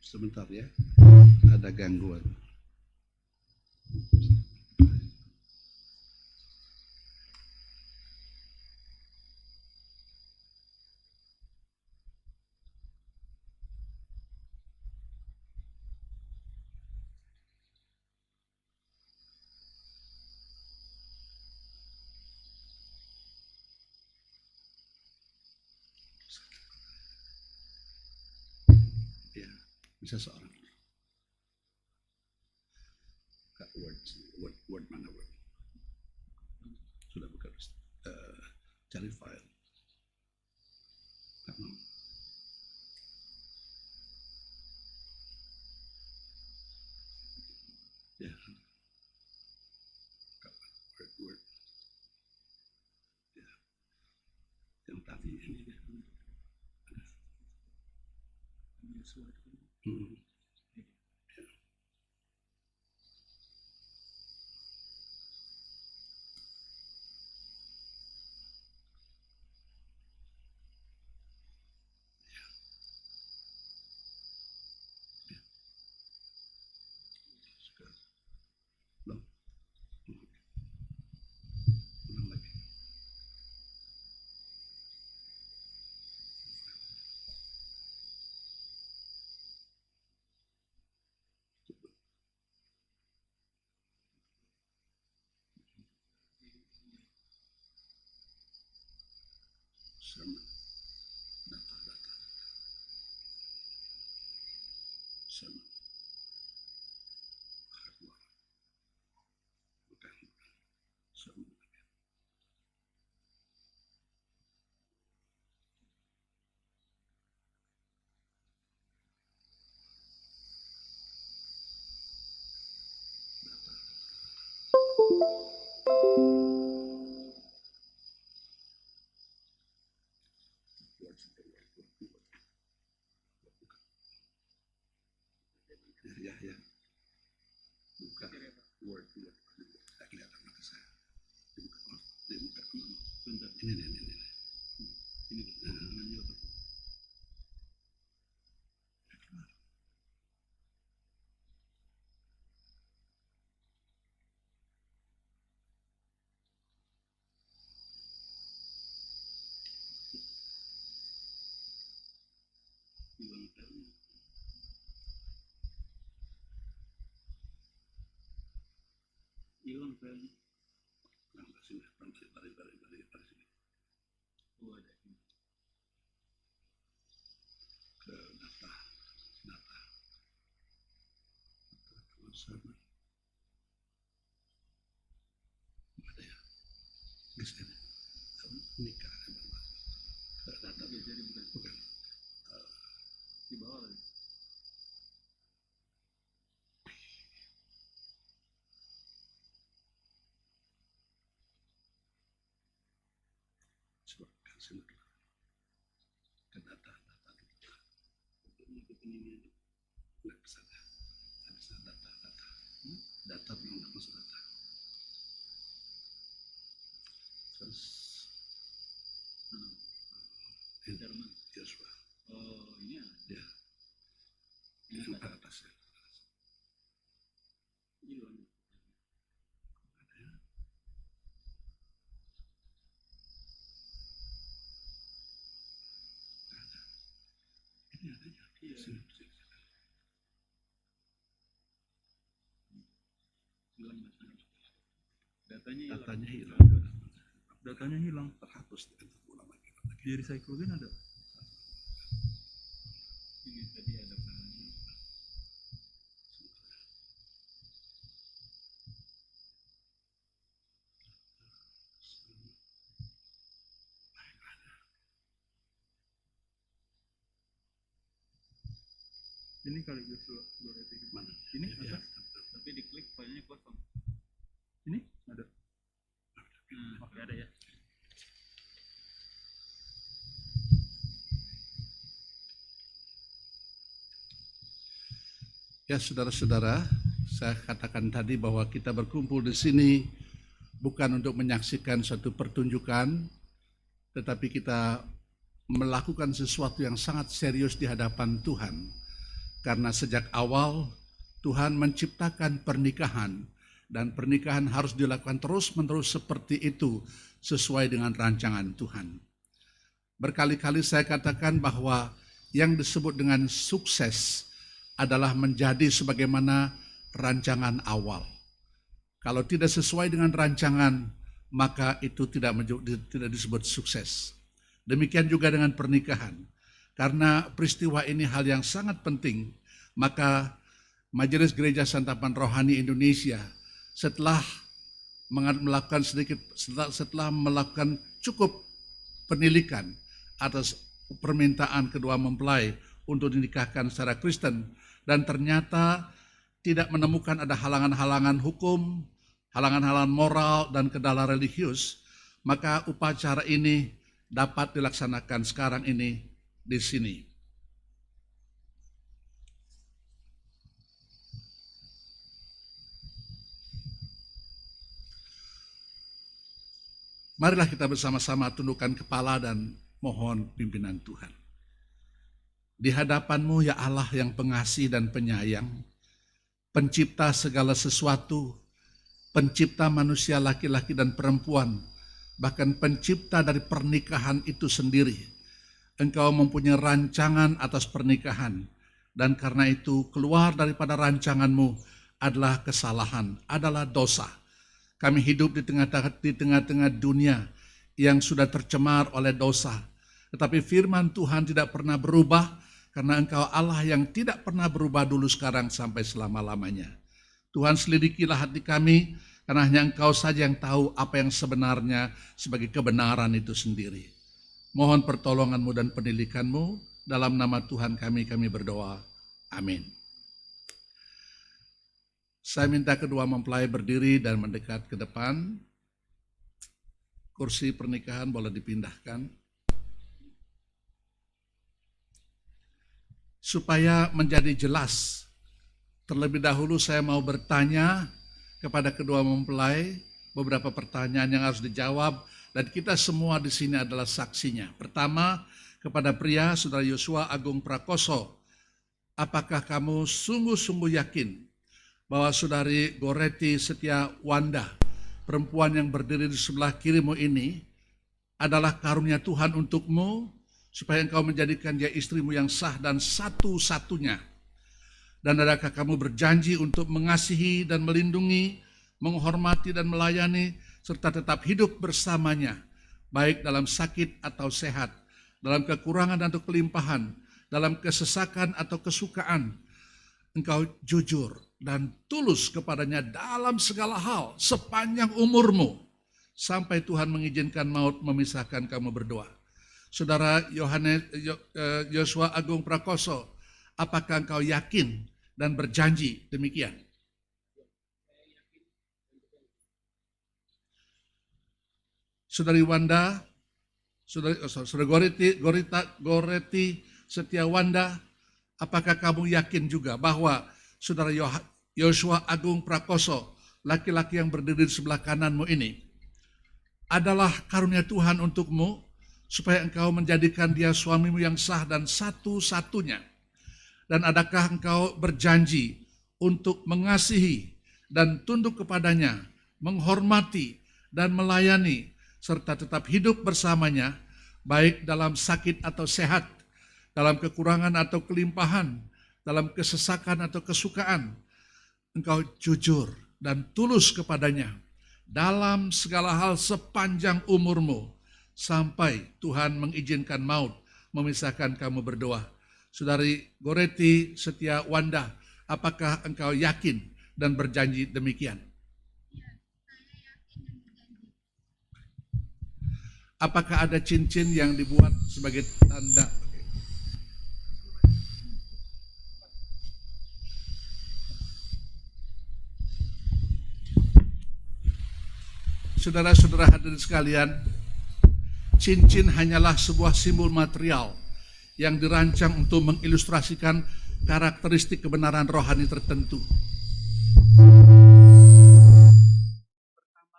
sebentar ya, ada gangguan. Bisa seorang. Word mana word? Sudah buka. Cari file. Ya. Word. Ya. Yang tadi ini. Ulang lagi. Sermon. Data. Sermon. Hardware. Bukan. Sermon. Ya. Buka word. Tidak kelihatan mata saya. Dibuka. Ini. Hilang filenya. Nah, sini, tarik sini. Oh, ada ini. Ke data. Sermon. Ada ya. Geser. Nikah. Ke data. Bukan. Di bawah lagi. Ke data. Ini nggak bisa data. Data belum masuk data. Terus Interman. Yosua. Oh, ini ya. Ini yang ke atas ya. Hilang. Ini ada ya. Sini. Datanya hilang. Terhapus. Di recycling ada. Ini tadi ada filenya. Ini kali Joshua 2 mana? Ini atas. Tapi diklik filenya kosong. Ini ada. Oke, ada ya. Ya, saudara-saudara, saya katakan tadi bahwa kita berkumpul di sini bukan untuk menyaksikan suatu pertunjukan, tetapi kita melakukan sesuatu yang sangat serius di hadapan Tuhan. Karena sejak awal Tuhan menciptakan pernikahan, dan pernikahan harus dilakukan terus-menerus seperti itu sesuai dengan rancangan Tuhan. Berkali-kali saya katakan bahwa yang disebut dengan sukses adalah menjadi sebagaimana rancangan awal. Kalau tidak sesuai dengan rancangan, maka itu tidak disebut sukses. Demikian juga dengan pernikahan. Karena peristiwa ini hal yang sangat penting, maka Majelis Gereja Santapan Rohani Indonesia setelah melakukan cukup penilikan atas permintaan kedua mempelai untuk dinikahkan secara Kristen, dan ternyata tidak menemukan ada halangan-halangan hukum, halangan-halangan moral dan kendala religius, maka upacara ini dapat dilaksanakan sekarang ini di sini. Marilah kita bersama-sama tundukkan kepala dan mohon pimpinan Tuhan. Di hadapan-Mu ya Allah yang pengasih dan penyayang, pencipta segala sesuatu, pencipta manusia laki-laki dan perempuan, bahkan pencipta dari pernikahan itu sendiri. Engkau mempunyai rancangan atas pernikahan, dan karena itu keluar daripada rancangan-Mu adalah kesalahan, adalah dosa. Kami hidup di tengah-tengah dunia yang sudah tercemar oleh dosa. Tetapi firman Tuhan tidak pernah berubah, karena Engkau Allah yang tidak pernah berubah dulu, sekarang, sampai selama-lamanya. Tuhan, selidikilah hati kami, karena hanya Engkau saja yang tahu apa yang sebenarnya sebagai kebenaran itu sendiri. Mohon pertolongan-Mu dan pendidikan-Mu, dalam nama Tuhan kami berdoa. Amin. Saya minta kedua mempelai berdiri dan mendekat ke depan. Kursi pernikahan boleh dipindahkan. Supaya menjadi jelas, terlebih dahulu saya mau bertanya kepada kedua mempelai beberapa pertanyaan yang harus dijawab, dan kita semua di sini adalah saksinya. Pertama, kepada pria, Saudara Yosua Agung Prakoso, apakah kamu sungguh-sungguh yakin bahwa Saudari Goreti Setia Wanda, perempuan yang berdiri di sebelah kirimu ini, adalah karunia Tuhan untukmu, supaya engkau menjadikan dia istrimu yang sah dan satu-satunya? Dan adakah kamu berjanji untuk mengasihi dan melindungi, menghormati dan melayani, serta tetap hidup bersamanya, baik dalam sakit atau sehat, dalam kekurangan atau kelimpahan, dalam kesesakan atau kesukaan? Engkau jujur dan tulus kepadanya dalam segala hal sepanjang umurmu, sampai Tuhan mengizinkan maut memisahkan kamu berdua. Saudara Yosua Agung Prakoso, apakah engkau yakin dan berjanji demikian? Saudari Wanda, Saudara Goreti Setia Wanda, apakah kamu yakin juga bahwa Saudara Yosua Agung Prakoso, laki-laki yang berdiri di sebelah kananmu ini, adalah karunia Tuhan untukmu, supaya engkau menjadikan dia suamimu yang sah dan satu-satunya? Dan adakah engkau berjanji untuk mengasihi dan tunduk kepadanya, menghormati dan melayani, serta tetap hidup bersamanya, baik dalam sakit atau sehat, dalam kekurangan atau kelimpahan, dalam kesesakan atau kesukaan? Engkau jujur dan tulus kepadanya dalam segala hal sepanjang umurmu, sampai Tuhan mengizinkan maut memisahkan kamu berdua. Saudari Goreti Setia Wanda, apakah engkau yakin dan berjanji demikian? Apakah ada cincin yang dibuat sebagai tanda? Saudara-saudara hadirin sekalian, cincin hanyalah sebuah simbol material yang dirancang untuk mengilustrasikan karakteristik kebenaran rohani tertentu. Pertama,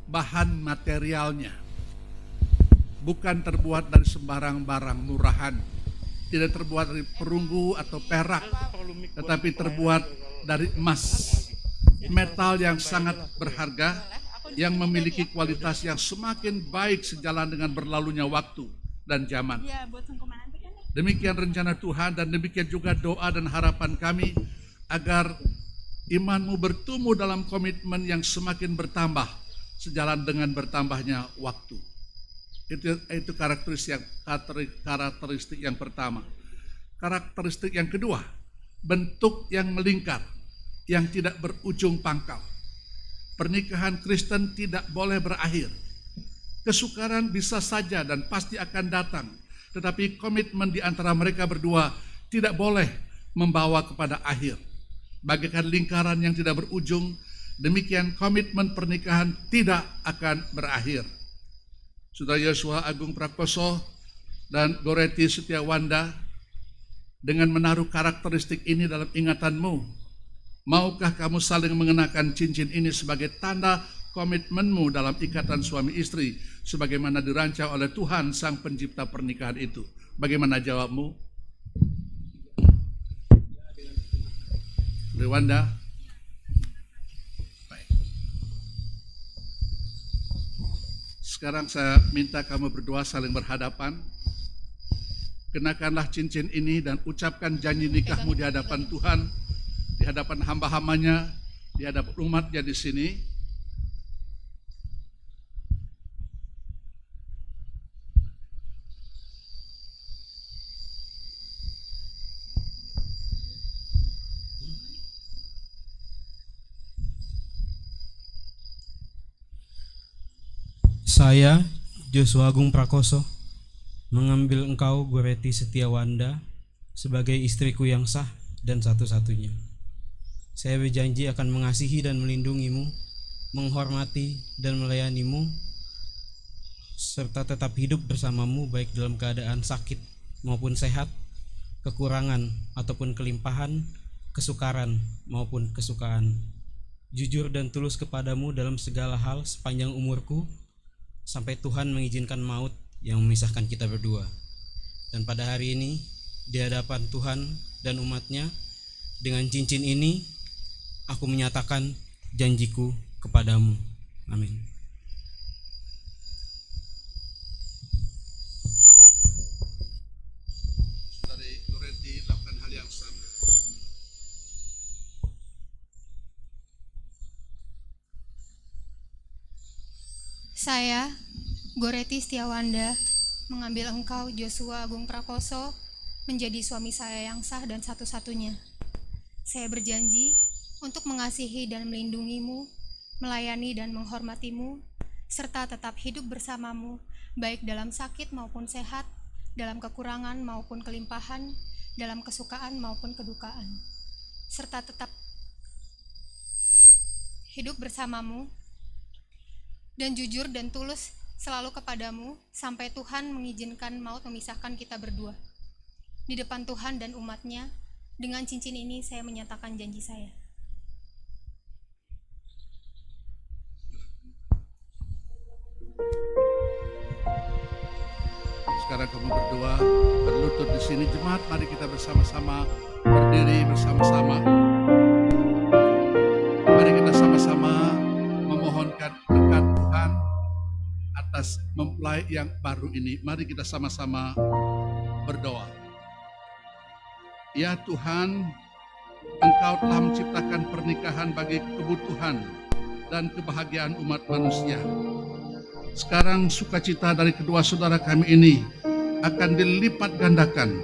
bahan materialnya bukan terbuat dari sembarang barang murahan, tidak terbuat dari perunggu atau perak, tetapi terbuat dari emas, metal yang sangat berharga, yang memiliki kualitas yang semakin baik sejalan dengan berlalunya waktu dan zaman. Demikian rencana Tuhan, dan demikian juga doa dan harapan kami, agar imanmu bertumbuh dalam komitmen yang semakin bertambah sejalan dengan bertambahnya waktu. Itu karakteristik yang pertama. Karakteristik yang kedua, bentuk yang melingkar, yang tidak berujung pangkal. Pernikahan Kristen tidak boleh berakhir. Kesukaran bisa saja dan pasti akan datang, tetapi komitmen di antara mereka berdua tidak boleh membawa kepada akhir. Bagaikan lingkaran yang tidak berujung, demikian komitmen pernikahan tidak akan berakhir. Saudara Yosua Agung Prakoso dan Goreti Setiawanda, dengan menaruh karakteristik ini dalam ingatanmu, maukah kamu saling mengenakan cincin ini sebagai tanda komitmenmu dalam ikatan suami istri sebagaimana dirancang oleh Tuhan Sang Pencipta pernikahan itu? Bagaimana jawabmu? Rewanda? Baik. Sekarang saya minta kamu berdua saling berhadapan. Kenakanlah cincin ini dan ucapkan janji nikahmu di hadapan Tuhan, di hadapan hamba-hambanya, di hadapan umatnya di sini. Saya, Joshua Agung Prakoso, mengambil engkau, Goreti Setiawanda, sebagai istriku yang sah dan satu-satunya. Saya berjanji akan mengasihi dan melindungimu, menghormati dan melayanimu, serta tetap hidup bersamamu baik dalam keadaan sakit maupun sehat, kekurangan ataupun kelimpahan, kesukaran maupun kesukaan. Jujur dan tulus kepadamu dalam segala hal sepanjang umurku, sampai Tuhan mengizinkan maut yang memisahkan kita berdua. Dan pada hari ini, di hadapan Tuhan dan umatnya, dengan cincin ini, aku menyatakan janjiku kepadamu. Amin. Saudari Goreti lakukan hal yang sama. Saya, Goreti Setiawanda, mengambil engkau, Joshua Agung Prakoso, menjadi suami saya yang sah dan satu-satunya. Saya berjanji untuk mengasihi dan melindungimu, melayani dan menghormatimu, serta tetap hidup bersamamu, baik dalam sakit maupun sehat, dalam kekurangan maupun kelimpahan, dalam kesukaan maupun kedukaan, serta tetap hidup bersamamu dan jujur dan tulus selalu kepadamu sampai Tuhan mengizinkan maut memisahkan kita berdua. Di depan Tuhan dan umatnya, dengan cincin ini saya menyatakan janji saya. Sekarang kamu berdua berlutut di sini, jemaat, mari kita bersama-sama berdiri bersama-sama. Mari kita sama-sama memohonkan berkat Tuhan atas mempelai yang baru ini. Mari kita sama-sama berdoa. Ya Tuhan, Engkau telah menciptakan pernikahan bagi kebutuhan dan kebahagiaan umat manusia. Sekarang sukacita dari kedua saudara kami ini akan dilipat gandakan,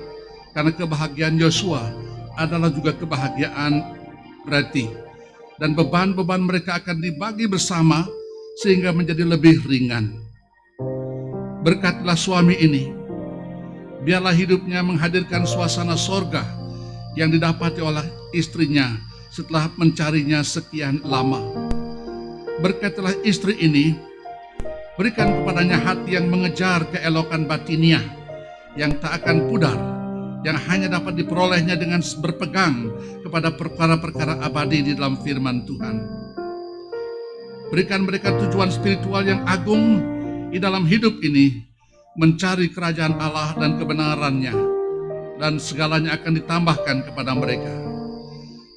karena kebahagiaan Yosua adalah juga kebahagiaan Goreti, dan beban-beban mereka akan dibagi bersama sehingga menjadi lebih ringan. Berkatilah suami ini, biarlah hidupnya menghadirkan suasana sorga yang didapati oleh istrinya setelah mencarinya sekian lama. Berkatilah istri ini, berikan kepadanya hati yang mengejar keelokan batiniah yang tak akan pudar, yang hanya dapat diperolehnya dengan berpegang kepada perkara-perkara abadi di dalam firman Tuhan. Berikan mereka tujuan spiritual yang agung di dalam hidup ini, mencari kerajaan Allah dan kebenarannya, dan segalanya akan ditambahkan kepada mereka.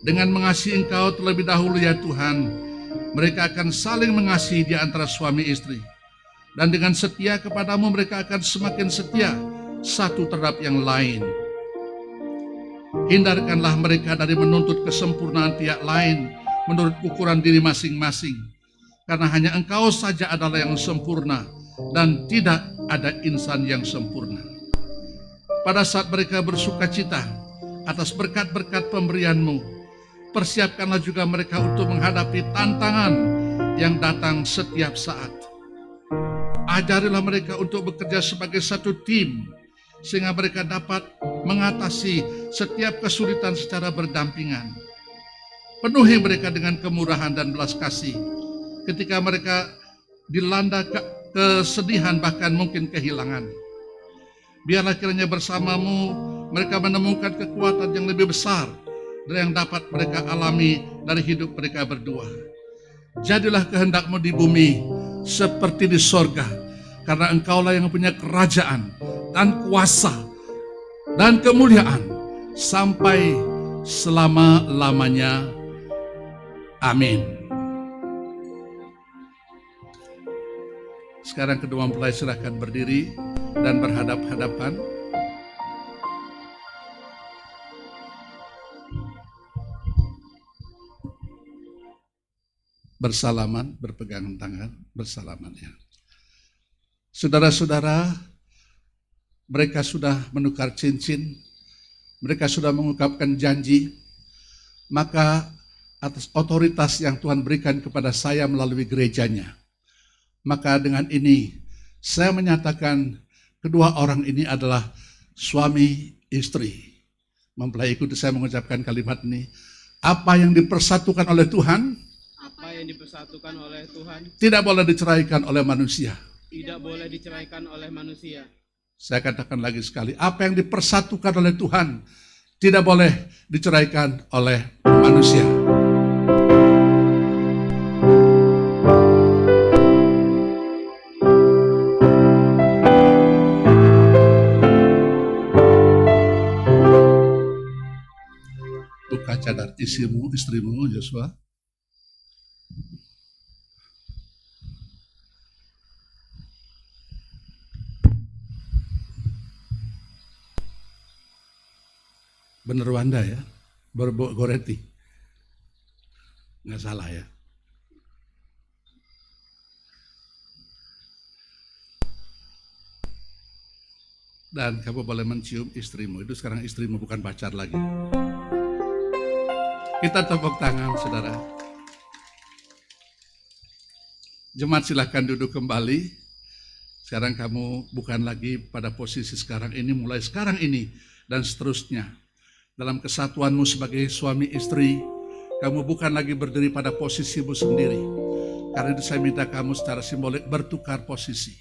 Dengan mengasihi Engkau terlebih dahulu ya Tuhan, mereka akan saling mengasihi di antara suami istri, dan dengan setia kepadamu mereka akan semakin setia satu terhadap yang lain. Hindarkanlah mereka dari menuntut kesempurnaan pihak lain menurut ukuran diri masing-masing, karena hanya Engkau saja adalah yang sempurna dan tidak ada insan yang sempurna. Pada saat mereka bersukacita atas berkat-berkat pemberian-Mu. Persiapkanlah juga mereka untuk menghadapi tantangan yang datang setiap saat. Ajarilah mereka untuk bekerja sebagai satu tim, sehingga mereka dapat mengatasi setiap kesulitan secara berdampingan. Penuhi mereka dengan kemurahan dan belas kasih ketika mereka dilanda kesedihan, bahkan mungkin kehilangan. Biarlah kiranya bersama-Mu mereka menemukan kekuatan yang lebih besar dari yang dapat mereka alami dari hidup mereka berdua. Jadilah kehendak-Mu di bumi seperti di sorga, karena Engkaulah yang punya kerajaan dan kuasa dan kemuliaan sampai selama-lamanya. Amin. Sekarang kedua mempelai silakan berdiri dan berhadap-hadapan. Bersalaman, berpegangan tangan, bersalaman ya. Saudara-saudara, mereka sudah menukar cincin, mereka sudah mengungkapkan janji, maka atas otoritas yang Tuhan berikan kepada saya melalui gerejanya, maka dengan ini saya menyatakan kedua orang ini adalah suami istri. Mempelai ikuti saya mengucapkan kalimat ini. Apa yang dipersatukan oleh Tuhan, tidak boleh diceraikan oleh manusia. Tidak boleh diceraikan oleh manusia. Saya katakan lagi sekali, apa yang dipersatukan oleh Tuhan tidak boleh diceraikan oleh manusia. Buka cadar istrimu, Joshua. Bener Wanda ya, Goreti, nggak salah ya. Dan kamu boleh mencium istrimu, itu sekarang istrimu bukan pacar lagi. Kita tepuk tangan saudara. Jemaat silahkan duduk kembali. Sekarang kamu bukan lagi pada posisi sekarang ini, mulai sekarang ini dan seterusnya. Dalam kesatuanmu sebagai suami istri, kamu bukan lagi berdiri pada posisimu sendiri. Karena itu saya minta kamu secara simbolik bertukar posisi.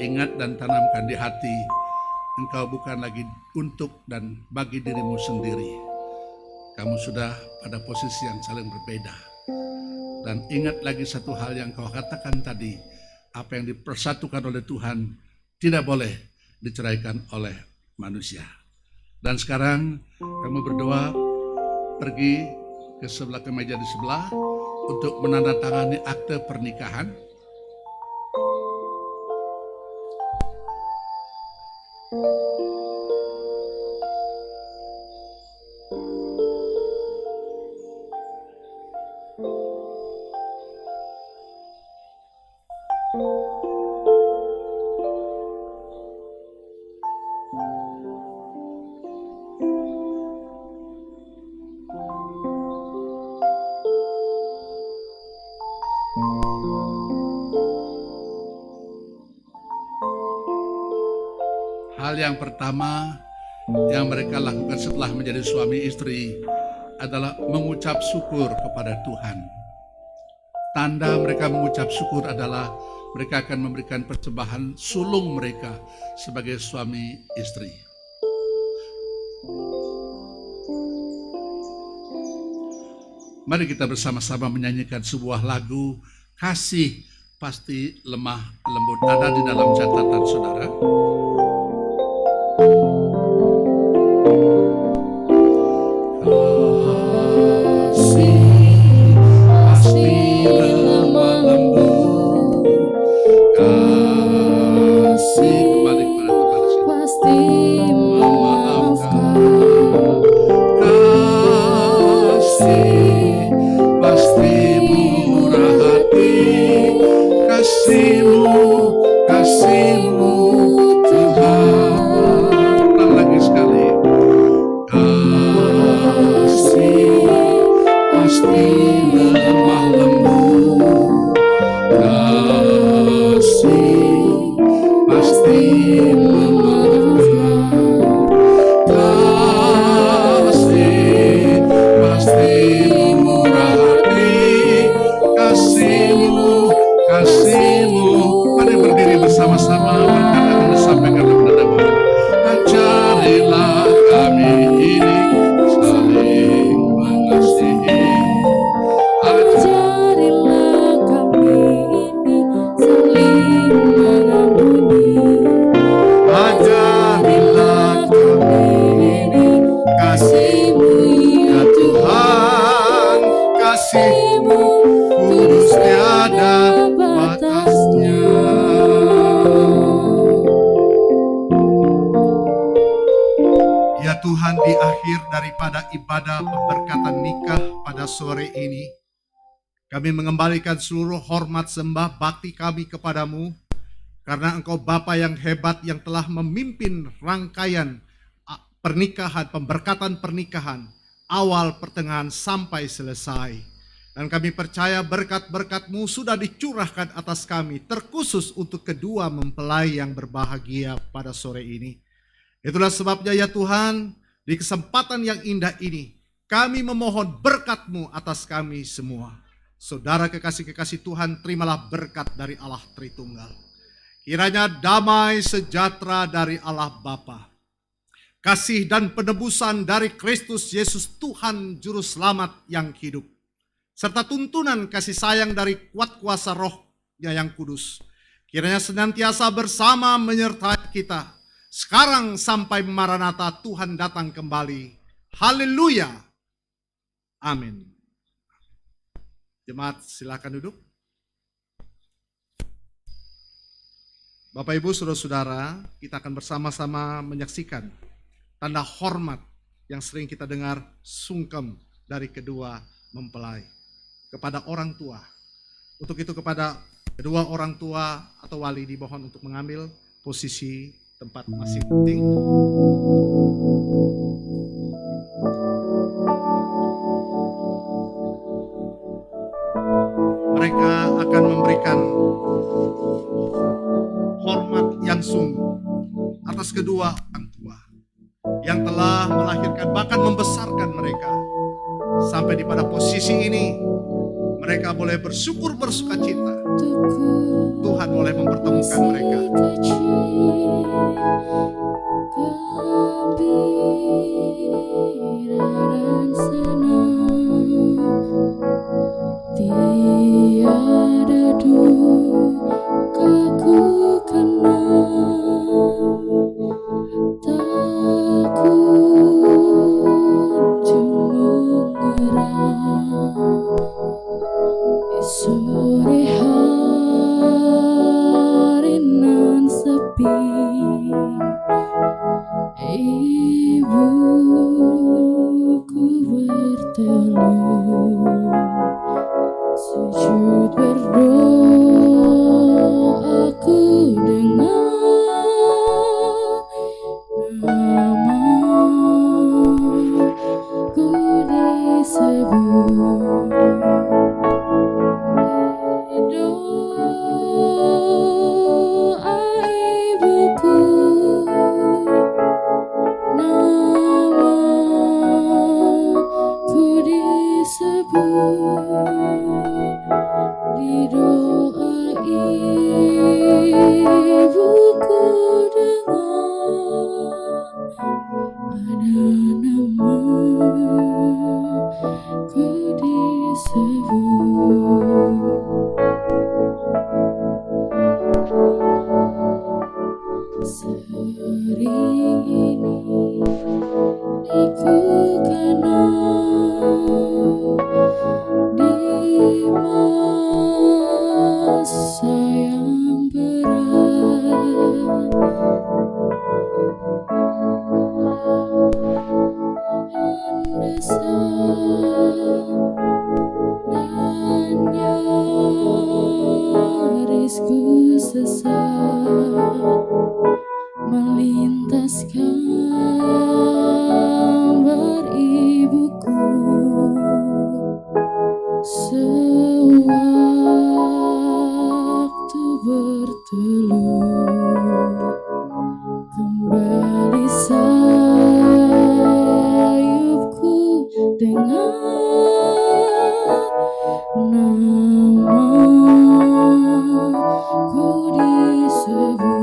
Ingat dan tanamkan di hati, engkau bukan lagi untuk dan bagi dirimu sendiri. Kamu sudah pada posisi yang saling berbeda. Dan ingat lagi satu hal yang kau katakan tadi, apa yang dipersatukan oleh Tuhan tidak boleh diceraikan oleh manusia. Dan sekarang kamu berdoa, pergi ke sebelah kemeja di sebelah untuk menandatangani akte pernikahan. Hal yang pertama yang mereka lakukan setelah menjadi suami istri adalah mengucap syukur kepada Tuhan. Tanda mereka mengucap syukur adalah mereka akan memberikan persembahan sulung mereka sebagai suami istri. Mari kita bersama-sama menyanyikan sebuah lagu, Kasih Pasti Lemah Lembut. Ada di dalam catatan saudara. Tuhan, di akhir daripada ibadah pemberkatan nikah pada sore ini, kami mengembalikan seluruh hormat sembah bakti kami kepadamu, karena Engkau Bapa yang hebat yang telah memimpin rangkaian pernikahan, pemberkatan pernikahan, awal, pertengahan, sampai selesai. Dan kami percaya berkat-berkat-Mu sudah dicurahkan atas kami, terkhusus untuk kedua mempelai yang berbahagia pada sore ini. Itulah sebabnya ya Tuhan, di kesempatan yang indah ini, kami memohon berkat-Mu atas kami semua. Saudara kekasih-kekasih Tuhan, terimalah berkat dari Allah Tritunggal. Kiranya damai sejahtera dari Allah Bapa, kasih dan penebusan dari Kristus Yesus Tuhan Juru Selamat yang hidup, serta tuntunan kasih sayang dari kuat kuasa Roh-Nya yang kudus, kiranya senantiasa bersama menyertai kita, sekarang sampai Maranatha Tuhan datang kembali. Haleluya. Amin. Jemaat silakan duduk. Bapak Ibu Saudara-saudara, kita akan bersama-sama menyaksikan tanda hormat yang sering kita dengar sungkem dari kedua mempelai kepada orang tua. Untuk itu kepada kedua orang tua atau wali dimohon untuk mengambil posisi tempat masing-masing. Mereka akan memberikan hormat yang sungguh atas kedua orang tua yang telah melahirkan bahkan membesarkan mereka sampai di pada posisi ini. Mereka boleh bersyukur bersukacita. Tuhan boleh mempertemukan mereka. Tiada dukaku kenal, tak kunjung mengerang. Di sore hari nan sepi, ibuku berteluh, sujud berdoa ku dengar namaku disebut. Doa ibuku, namaku disebut. Di doa ibuku dengar ada namaku disebut. Sering ini ku kenal di masa yang berat, mendesak dan nyaris ku sesat, melintas gambar ibuku sewaktu berteluh. Kembali sayupku dengar namaku disebut.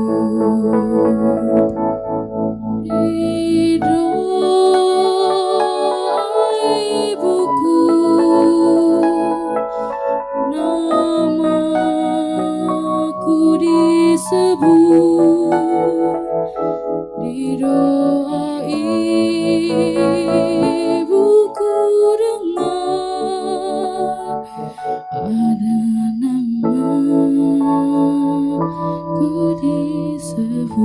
Di doa ibuku, namaku disebut. Di doa ibuku dengar ada namaku disebut.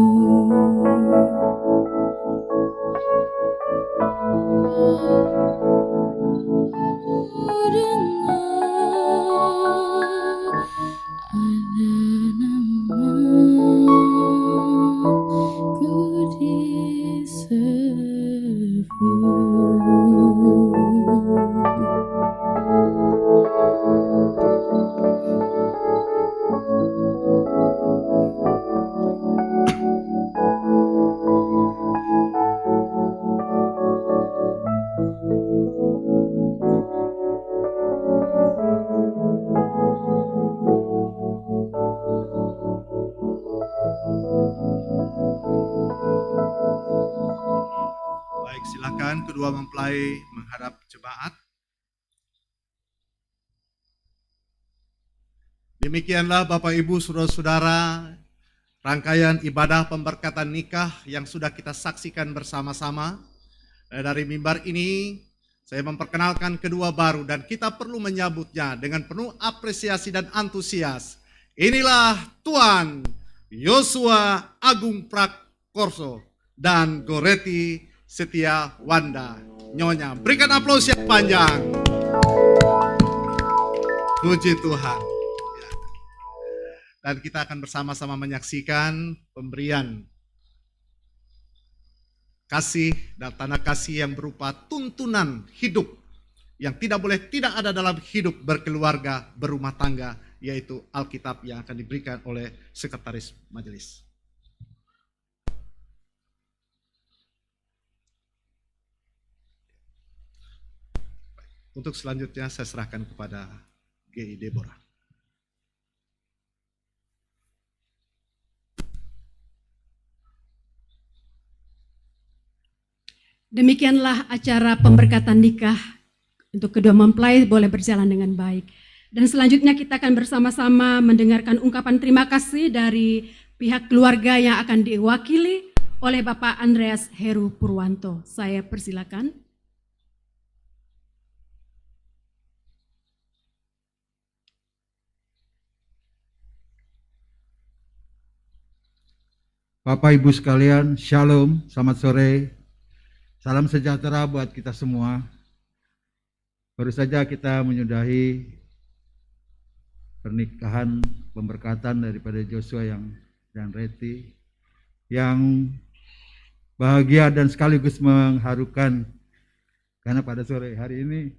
Baik, silakan kedua mempelai menghadap jemaat. Demikianlah Bapak Ibu Saudara-saudara, rangkaian ibadah pemberkatan nikah yang sudah kita saksikan bersama-sama. Dari mimbar ini saya memperkenalkan kedua baru dan kita perlu menyambutnya dengan penuh apresiasi dan antusias. Inilah Tuan Yosua Agung Prakoso dan Goretti Setia Wanda. Nyonya, berikan aplaus yang panjang. Puji Tuhan. Ya. Dan kita akan bersama-sama menyaksikan pemberian kasih dan tanda kasih yang berupa tuntunan hidup yang tidak boleh tidak ada dalam hidup berkeluarga, berumah tangga, yaitu Alkitab yang akan diberikan oleh Sekretaris Majelis. Untuk selanjutnya saya serahkan kepada GI Deborah. Demikianlah acara pemberkatan nikah untuk kedua mempelai boleh berjalan dengan baik. Dan selanjutnya kita akan bersama-sama mendengarkan ungkapan terima kasih dari pihak keluarga yang akan diwakili oleh Bapak Andreas Heru Purwanto. Saya persilakan. Bapak Ibu sekalian, Shalom, selamat sore, salam sejahtera buat kita semua. Baru saja kita menyudahi pernikahan pemberkatan daripada Joshua dan Reti yang bahagia dan sekaligus mengharukan, karena pada sore hari ini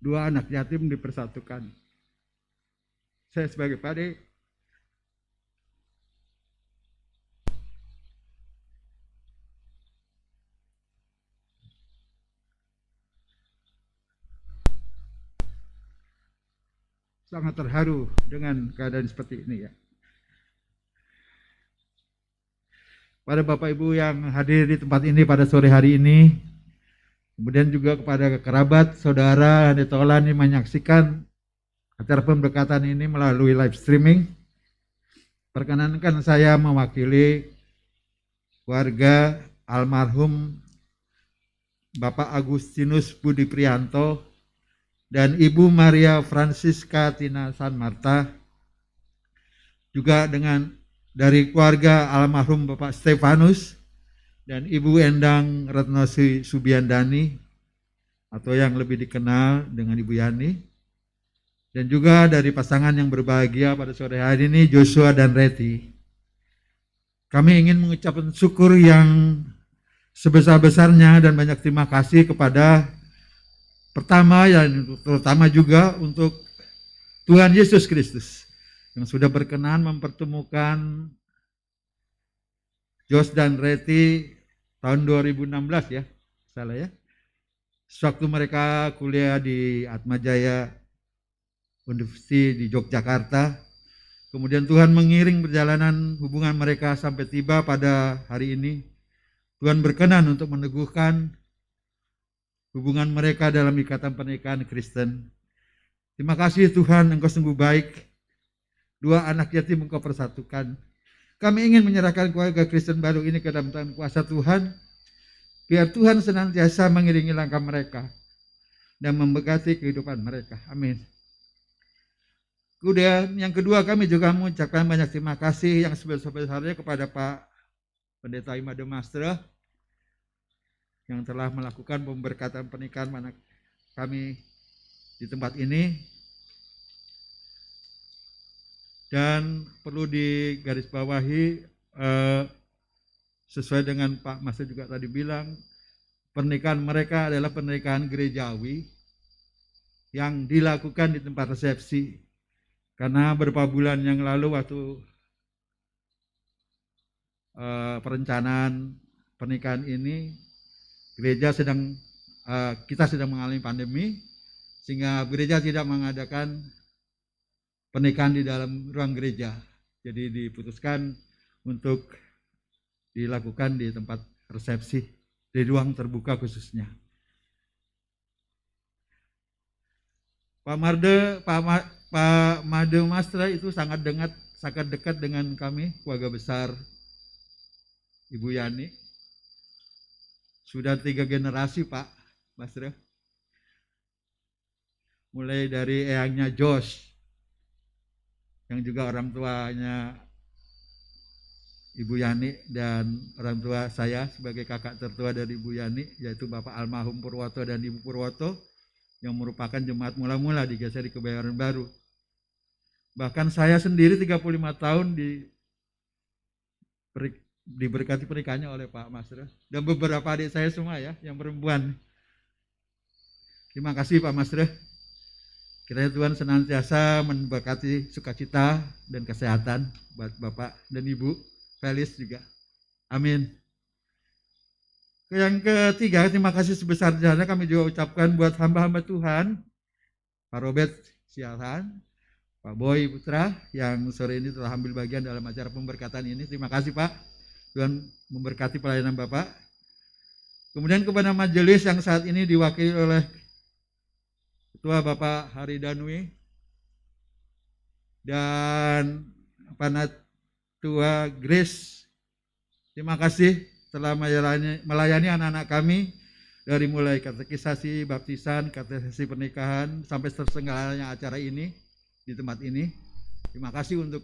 dua anak yatim dipersatukan. Saya sebagai pade sangat terharu dengan keadaan seperti ini ya. Pada Bapak Ibu yang hadir di tempat ini pada sore hari ini, kemudian juga kepada kerabat, saudara, dan tolan yang menyaksikan acara pemberkatan ini melalui live streaming, perkenankan saya mewakili keluarga almarhum Bapak Agustinus Budi Prianto dan Ibu Maria Francisca Tina San Marta, juga dengan dari keluarga almarhum Bapak Stefanus dan Ibu Endang Retnosi Subiandani atau yang lebih dikenal dengan Ibu Yani. Dan juga dari pasangan yang berbahagia pada sore hari ini, Joshua dan Reti. Kami ingin mengucapkan syukur yang sebesar-besarnya dan banyak terima kasih kepada pertama dan terutama juga untuk Tuhan Yesus Kristus yang sudah berkenan mempertemukan Josh dan Reti tahun 2016 ya, salah ya. Sewaktu mereka kuliah di Atmajaya University di Yogyakarta. Kemudian Tuhan mengiring perjalanan hubungan mereka sampai tiba pada hari ini. Tuhan berkenan untuk meneguhkan hubungan mereka dalam ikatan pernikahan Kristen. Terima kasih Tuhan, Engkau sungguh baik. Dua anak yatim Engkau persatukan. Kami ingin menyerahkan keluarga Kristen baru ini ke dalam tangan kuasa Tuhan. Biar Tuhan senantiasa mengiringi langkah mereka dan memberkati kehidupan mereka. Amin. Kemudian yang kedua, kami juga mengucapkan banyak terima kasih yang sebesar-besarnya kepada Pak Pendeta Imade Mastra yang telah melakukan pemberkatan pernikahan anak kami di tempat ini. Dan perlu digarisbawahi, sesuai dengan Pak Mastra juga tadi bilang, pernikahan mereka adalah pernikahan gerejawi yang dilakukan di tempat resepsi. Karena beberapa bulan yang lalu waktu perencanaan pernikahan ini, kita sedang mengalami pandemi, sehingga gereja tidak mengadakan pernikahan di dalam ruang gereja. Jadi diputuskan untuk dilakukan di tempat resepsi, di ruang terbuka khususnya. Pak Made Mastra itu sangat dekat dengan kami, keluarga besar Ibu Yani. Sudah 3 generasi Pak Mastra. Mulai dari eyangnya Josh, yang juga orang tuanya Ibu Yani, dan orang tua saya sebagai kakak tertua dari Ibu Yani, yaitu Bapak almarhum Purwoto dan Ibu Purwoto, yang merupakan jemaat mula-mula di GSRI Kebayoran Baru. Bahkan saya sendiri 35 tahun diberkati pernikahannya oleh Pak Mastra, dan beberapa adik saya semua ya, yang perempuan. Terima kasih Pak Mastra. Kiranya Tuhan senantiasa memberkati sukacita dan kesehatan buat Bapak dan Ibu Felis juga. Amin. Yang ketiga, terima kasih sebesar-besarnya kami juga ucapkan buat hamba-hamba Tuhan, Pak Robert Siahan, Pak Boy Putra, yang sore ini telah ambil bagian dalam acara pemberkatan ini. Terima kasih Pak, Tuhan memberkati pelayanan Bapak. Kemudian kepada majelis yang saat ini diwakili oleh Ketua Bapak Hari Danui dan Panatua Grace, terima kasih telah melayani anak-anak kami dari mulai katekisasi, baptisan, katekisasi pernikahan sampai terselenggaranya acara ini di tempat ini. Terima kasih untuk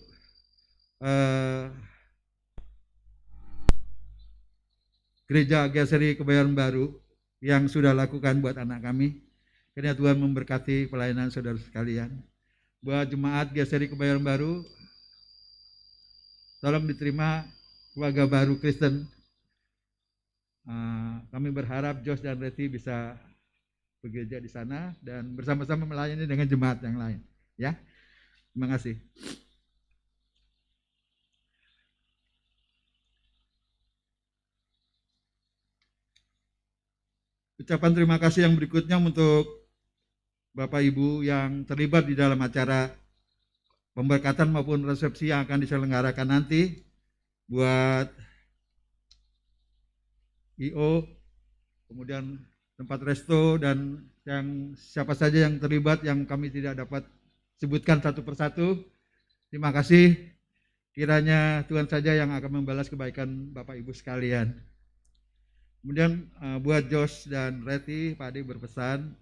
Gereja GSRI Kebayoran Baru yang sudah lakukan buat anak kami. Kiranya Tuhan memberkati pelayanan saudara sekalian. Buat jemaat GSRI Kebayoran Baru, tolong diterima keluarga baru Kristen. Kami berharap Josh dan Reti bisa bekerja di sana dan bersama-sama melayani dengan jemaat yang lain. Ya, terima kasih. Ucapan terima kasih yang berikutnya untuk Bapak Ibu yang terlibat di dalam acara pemberkatan maupun resepsi yang akan diselenggarakan nanti, buat IO, kemudian tempat resto, dan yang siapa saja yang terlibat yang kami tidak dapat sebutkan satu persatu. Terima kasih. Kiranya Tuhan saja yang akan membalas kebaikan Bapak Ibu sekalian. Kemudian buat Josh dan Reti, Pak Ade berpesan,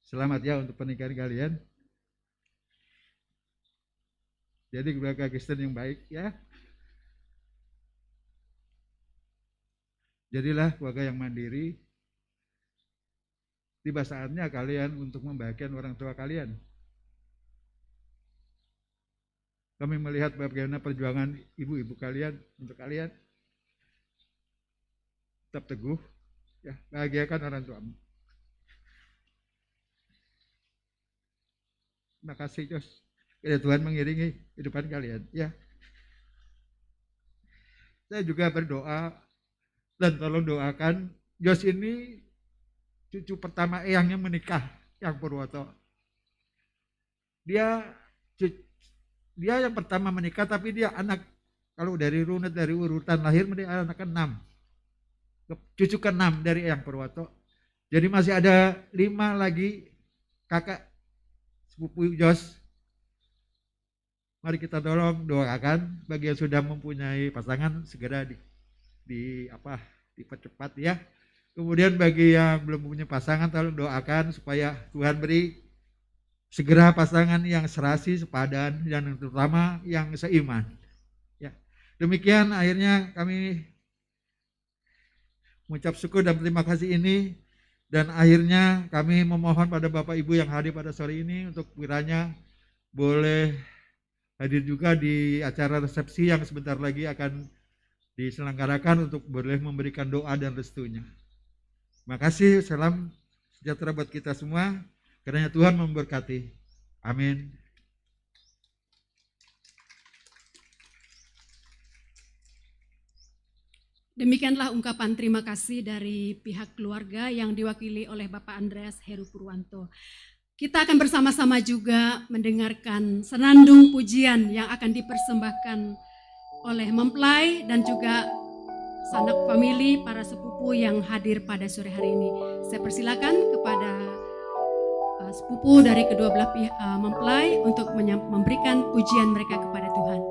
selamat ya untuk pernikahan kalian. Jadi keluarga Kristen yang baik ya. Jadilah keluarga yang mandiri. Tiba saatnya kalian untuk membahagiakan orang tua kalian. Kami melihat bagaimana perjuangan ibu-ibu kalian untuk kalian. Tetap teguh, ya, bahagiakan orang tuamu. Terima kasih Josh. Kiranya Tuhan mengiringi kehidupan kalian. Ya. Saya juga berdoa dan tolong doakan Josh ini cucu pertama eyangnya menikah, yang Purwoto. Dia yang pertama menikah, tapi dia anak, kalau dari urutan lahir dia anak ke-6. Cucu ke-6 dari eyang Purwoto. Jadi masih ada 5 lagi kakak sepupu Josh. Mari kita tolong doakan bagi yang sudah mempunyai pasangan segera dipercepat ya. Kemudian bagi yang belum punya pasangan tolong doakan supaya Tuhan beri segera pasangan yang serasi, sepadan, dan terutama yang seiman. Ya, Demikian akhirnya kami mengucap syukur dan terima kasih ini, dan akhirnya kami memohon pada Bapak Ibu yang hadir pada sore ini untuk kiranya boleh hadir juga di acara resepsi yang sebentar lagi akan diselenggarakan untuk boleh memberikan doa dan restunya. Terima kasih, salam sejahtera buat kita semua, kiranya Tuhan memberkati. Amin. Demikianlah ungkapan terima kasih dari pihak keluarga yang diwakili oleh Bapak Andreas Heru Purwanto. Kita akan bersama-sama juga mendengarkan senandung pujian yang akan dipersembahkan oleh mempelai dan juga sanak famili para sepupu yang hadir pada sore hari ini. Saya persilakan kepada sepupu dari kedua belah pihak mempelai untuk memberikan pujian mereka kepada Tuhan.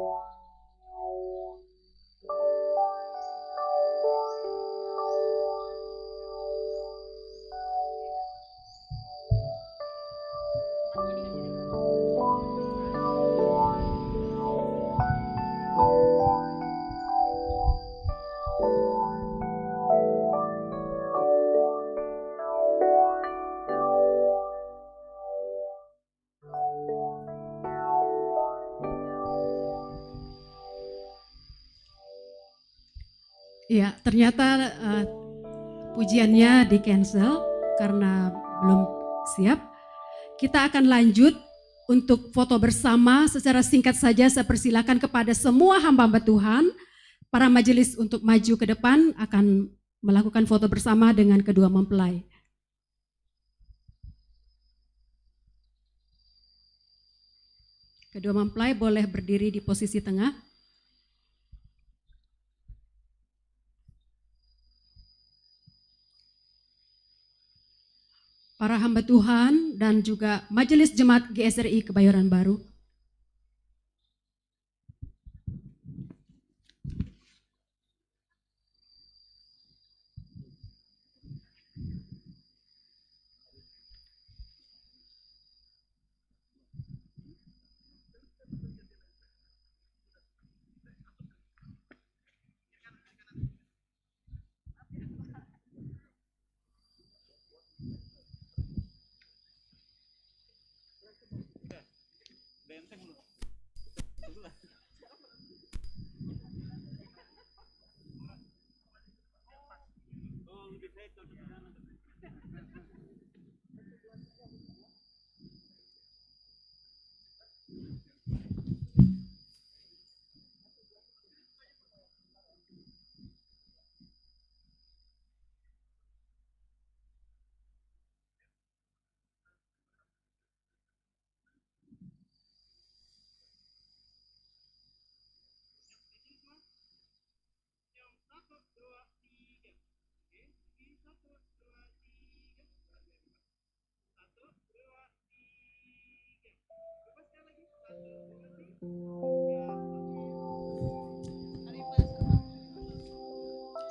Ya, ternyata pujiannya di cancel karena belum siap. Kita akan lanjut untuk foto bersama. Secara singkat saja saya persilakan kepada semua hamba-hamba Tuhan, para majelis untuk maju ke depan akan melakukan foto bersama dengan kedua mempelai. Kedua mempelai boleh berdiri di posisi tengah. Para hamba Tuhan dan juga Majelis Jemaat GSRI Kebayoran Baru.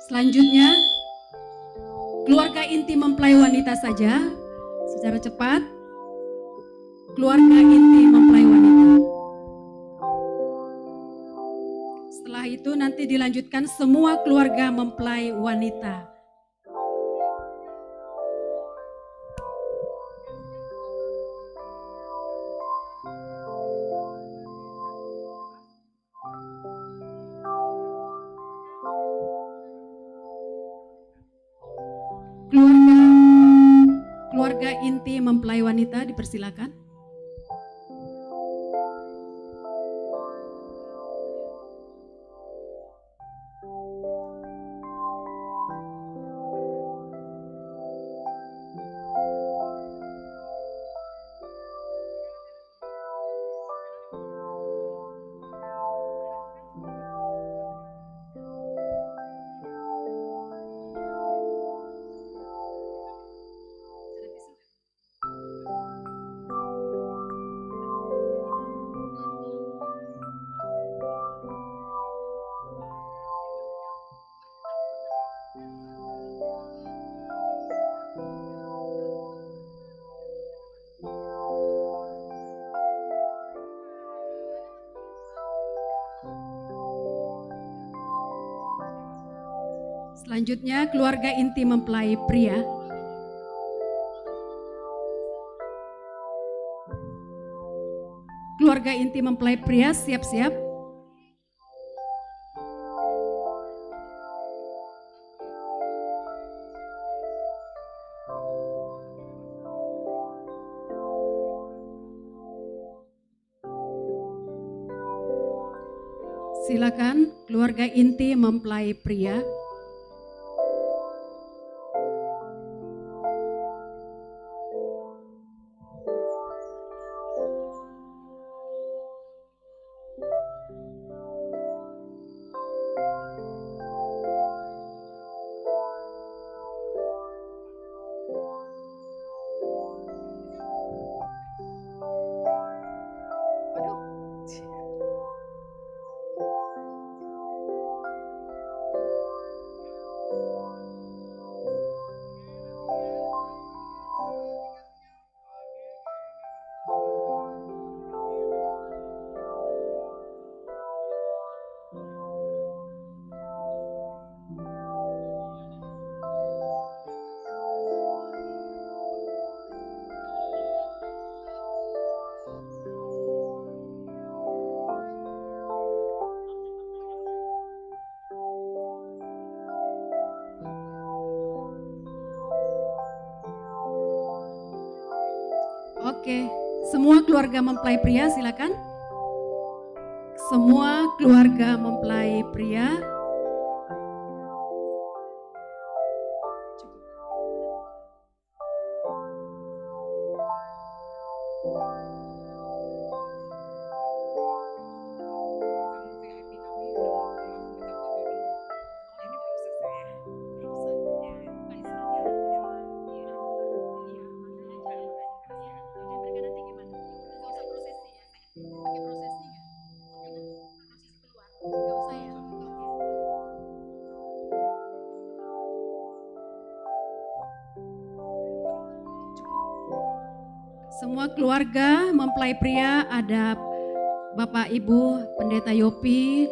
Selanjutnya, keluarga inti mempelai wanita saja, secara cepat. Keluarga inti mempelai wanita. Setelah itu nanti dilanjutkan semua keluarga mempelai wanita. Keluarga inti mempelai wanita dipersilakan. Selanjutnya keluarga inti mempelai pria. Keluarga inti mempelai pria siap-siap. Silakan keluarga inti mempelai pria. Oke, semua keluarga mempelai pria silakan. Semua keluarga mempelai pria. Semua keluarga mempelai pria, ada Bapak Ibu Pendeta Yopi,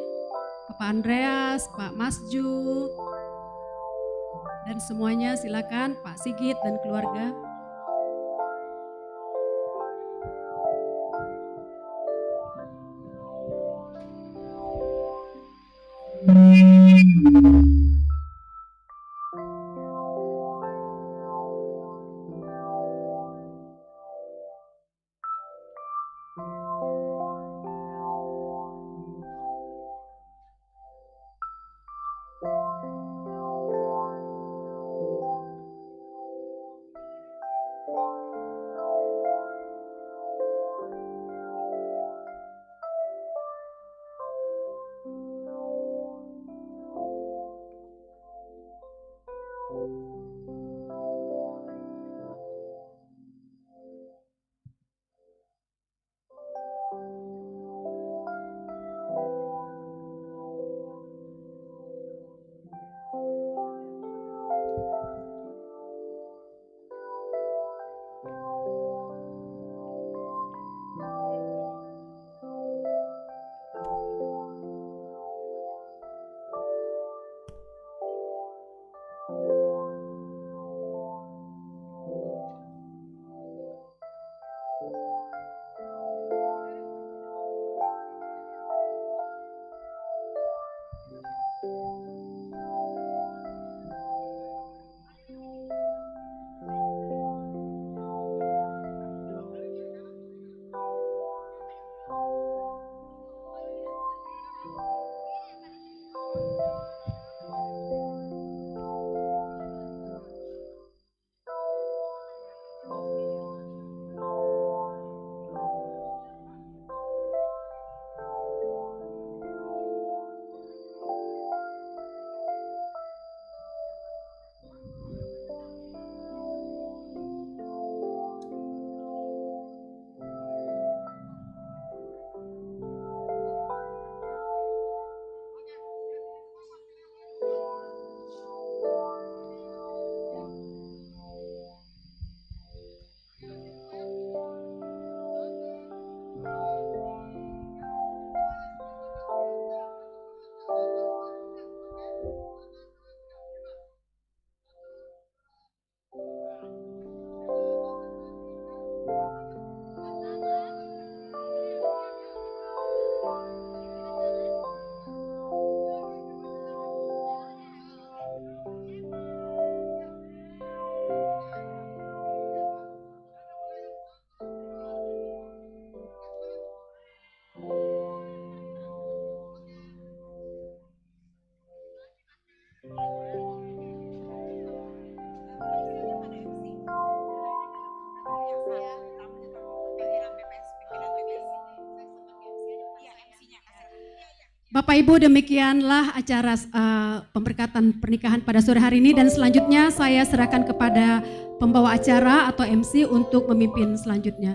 Bapak Andreas, Pak Masju, dan semuanya silakan Pak Sigit dan keluarga. Bapak Ibu, demikianlah acara pemberkatan pernikahan pada sore hari ini, dan selanjutnya saya serahkan kepada pembawa acara atau MC untuk memimpin selanjutnya.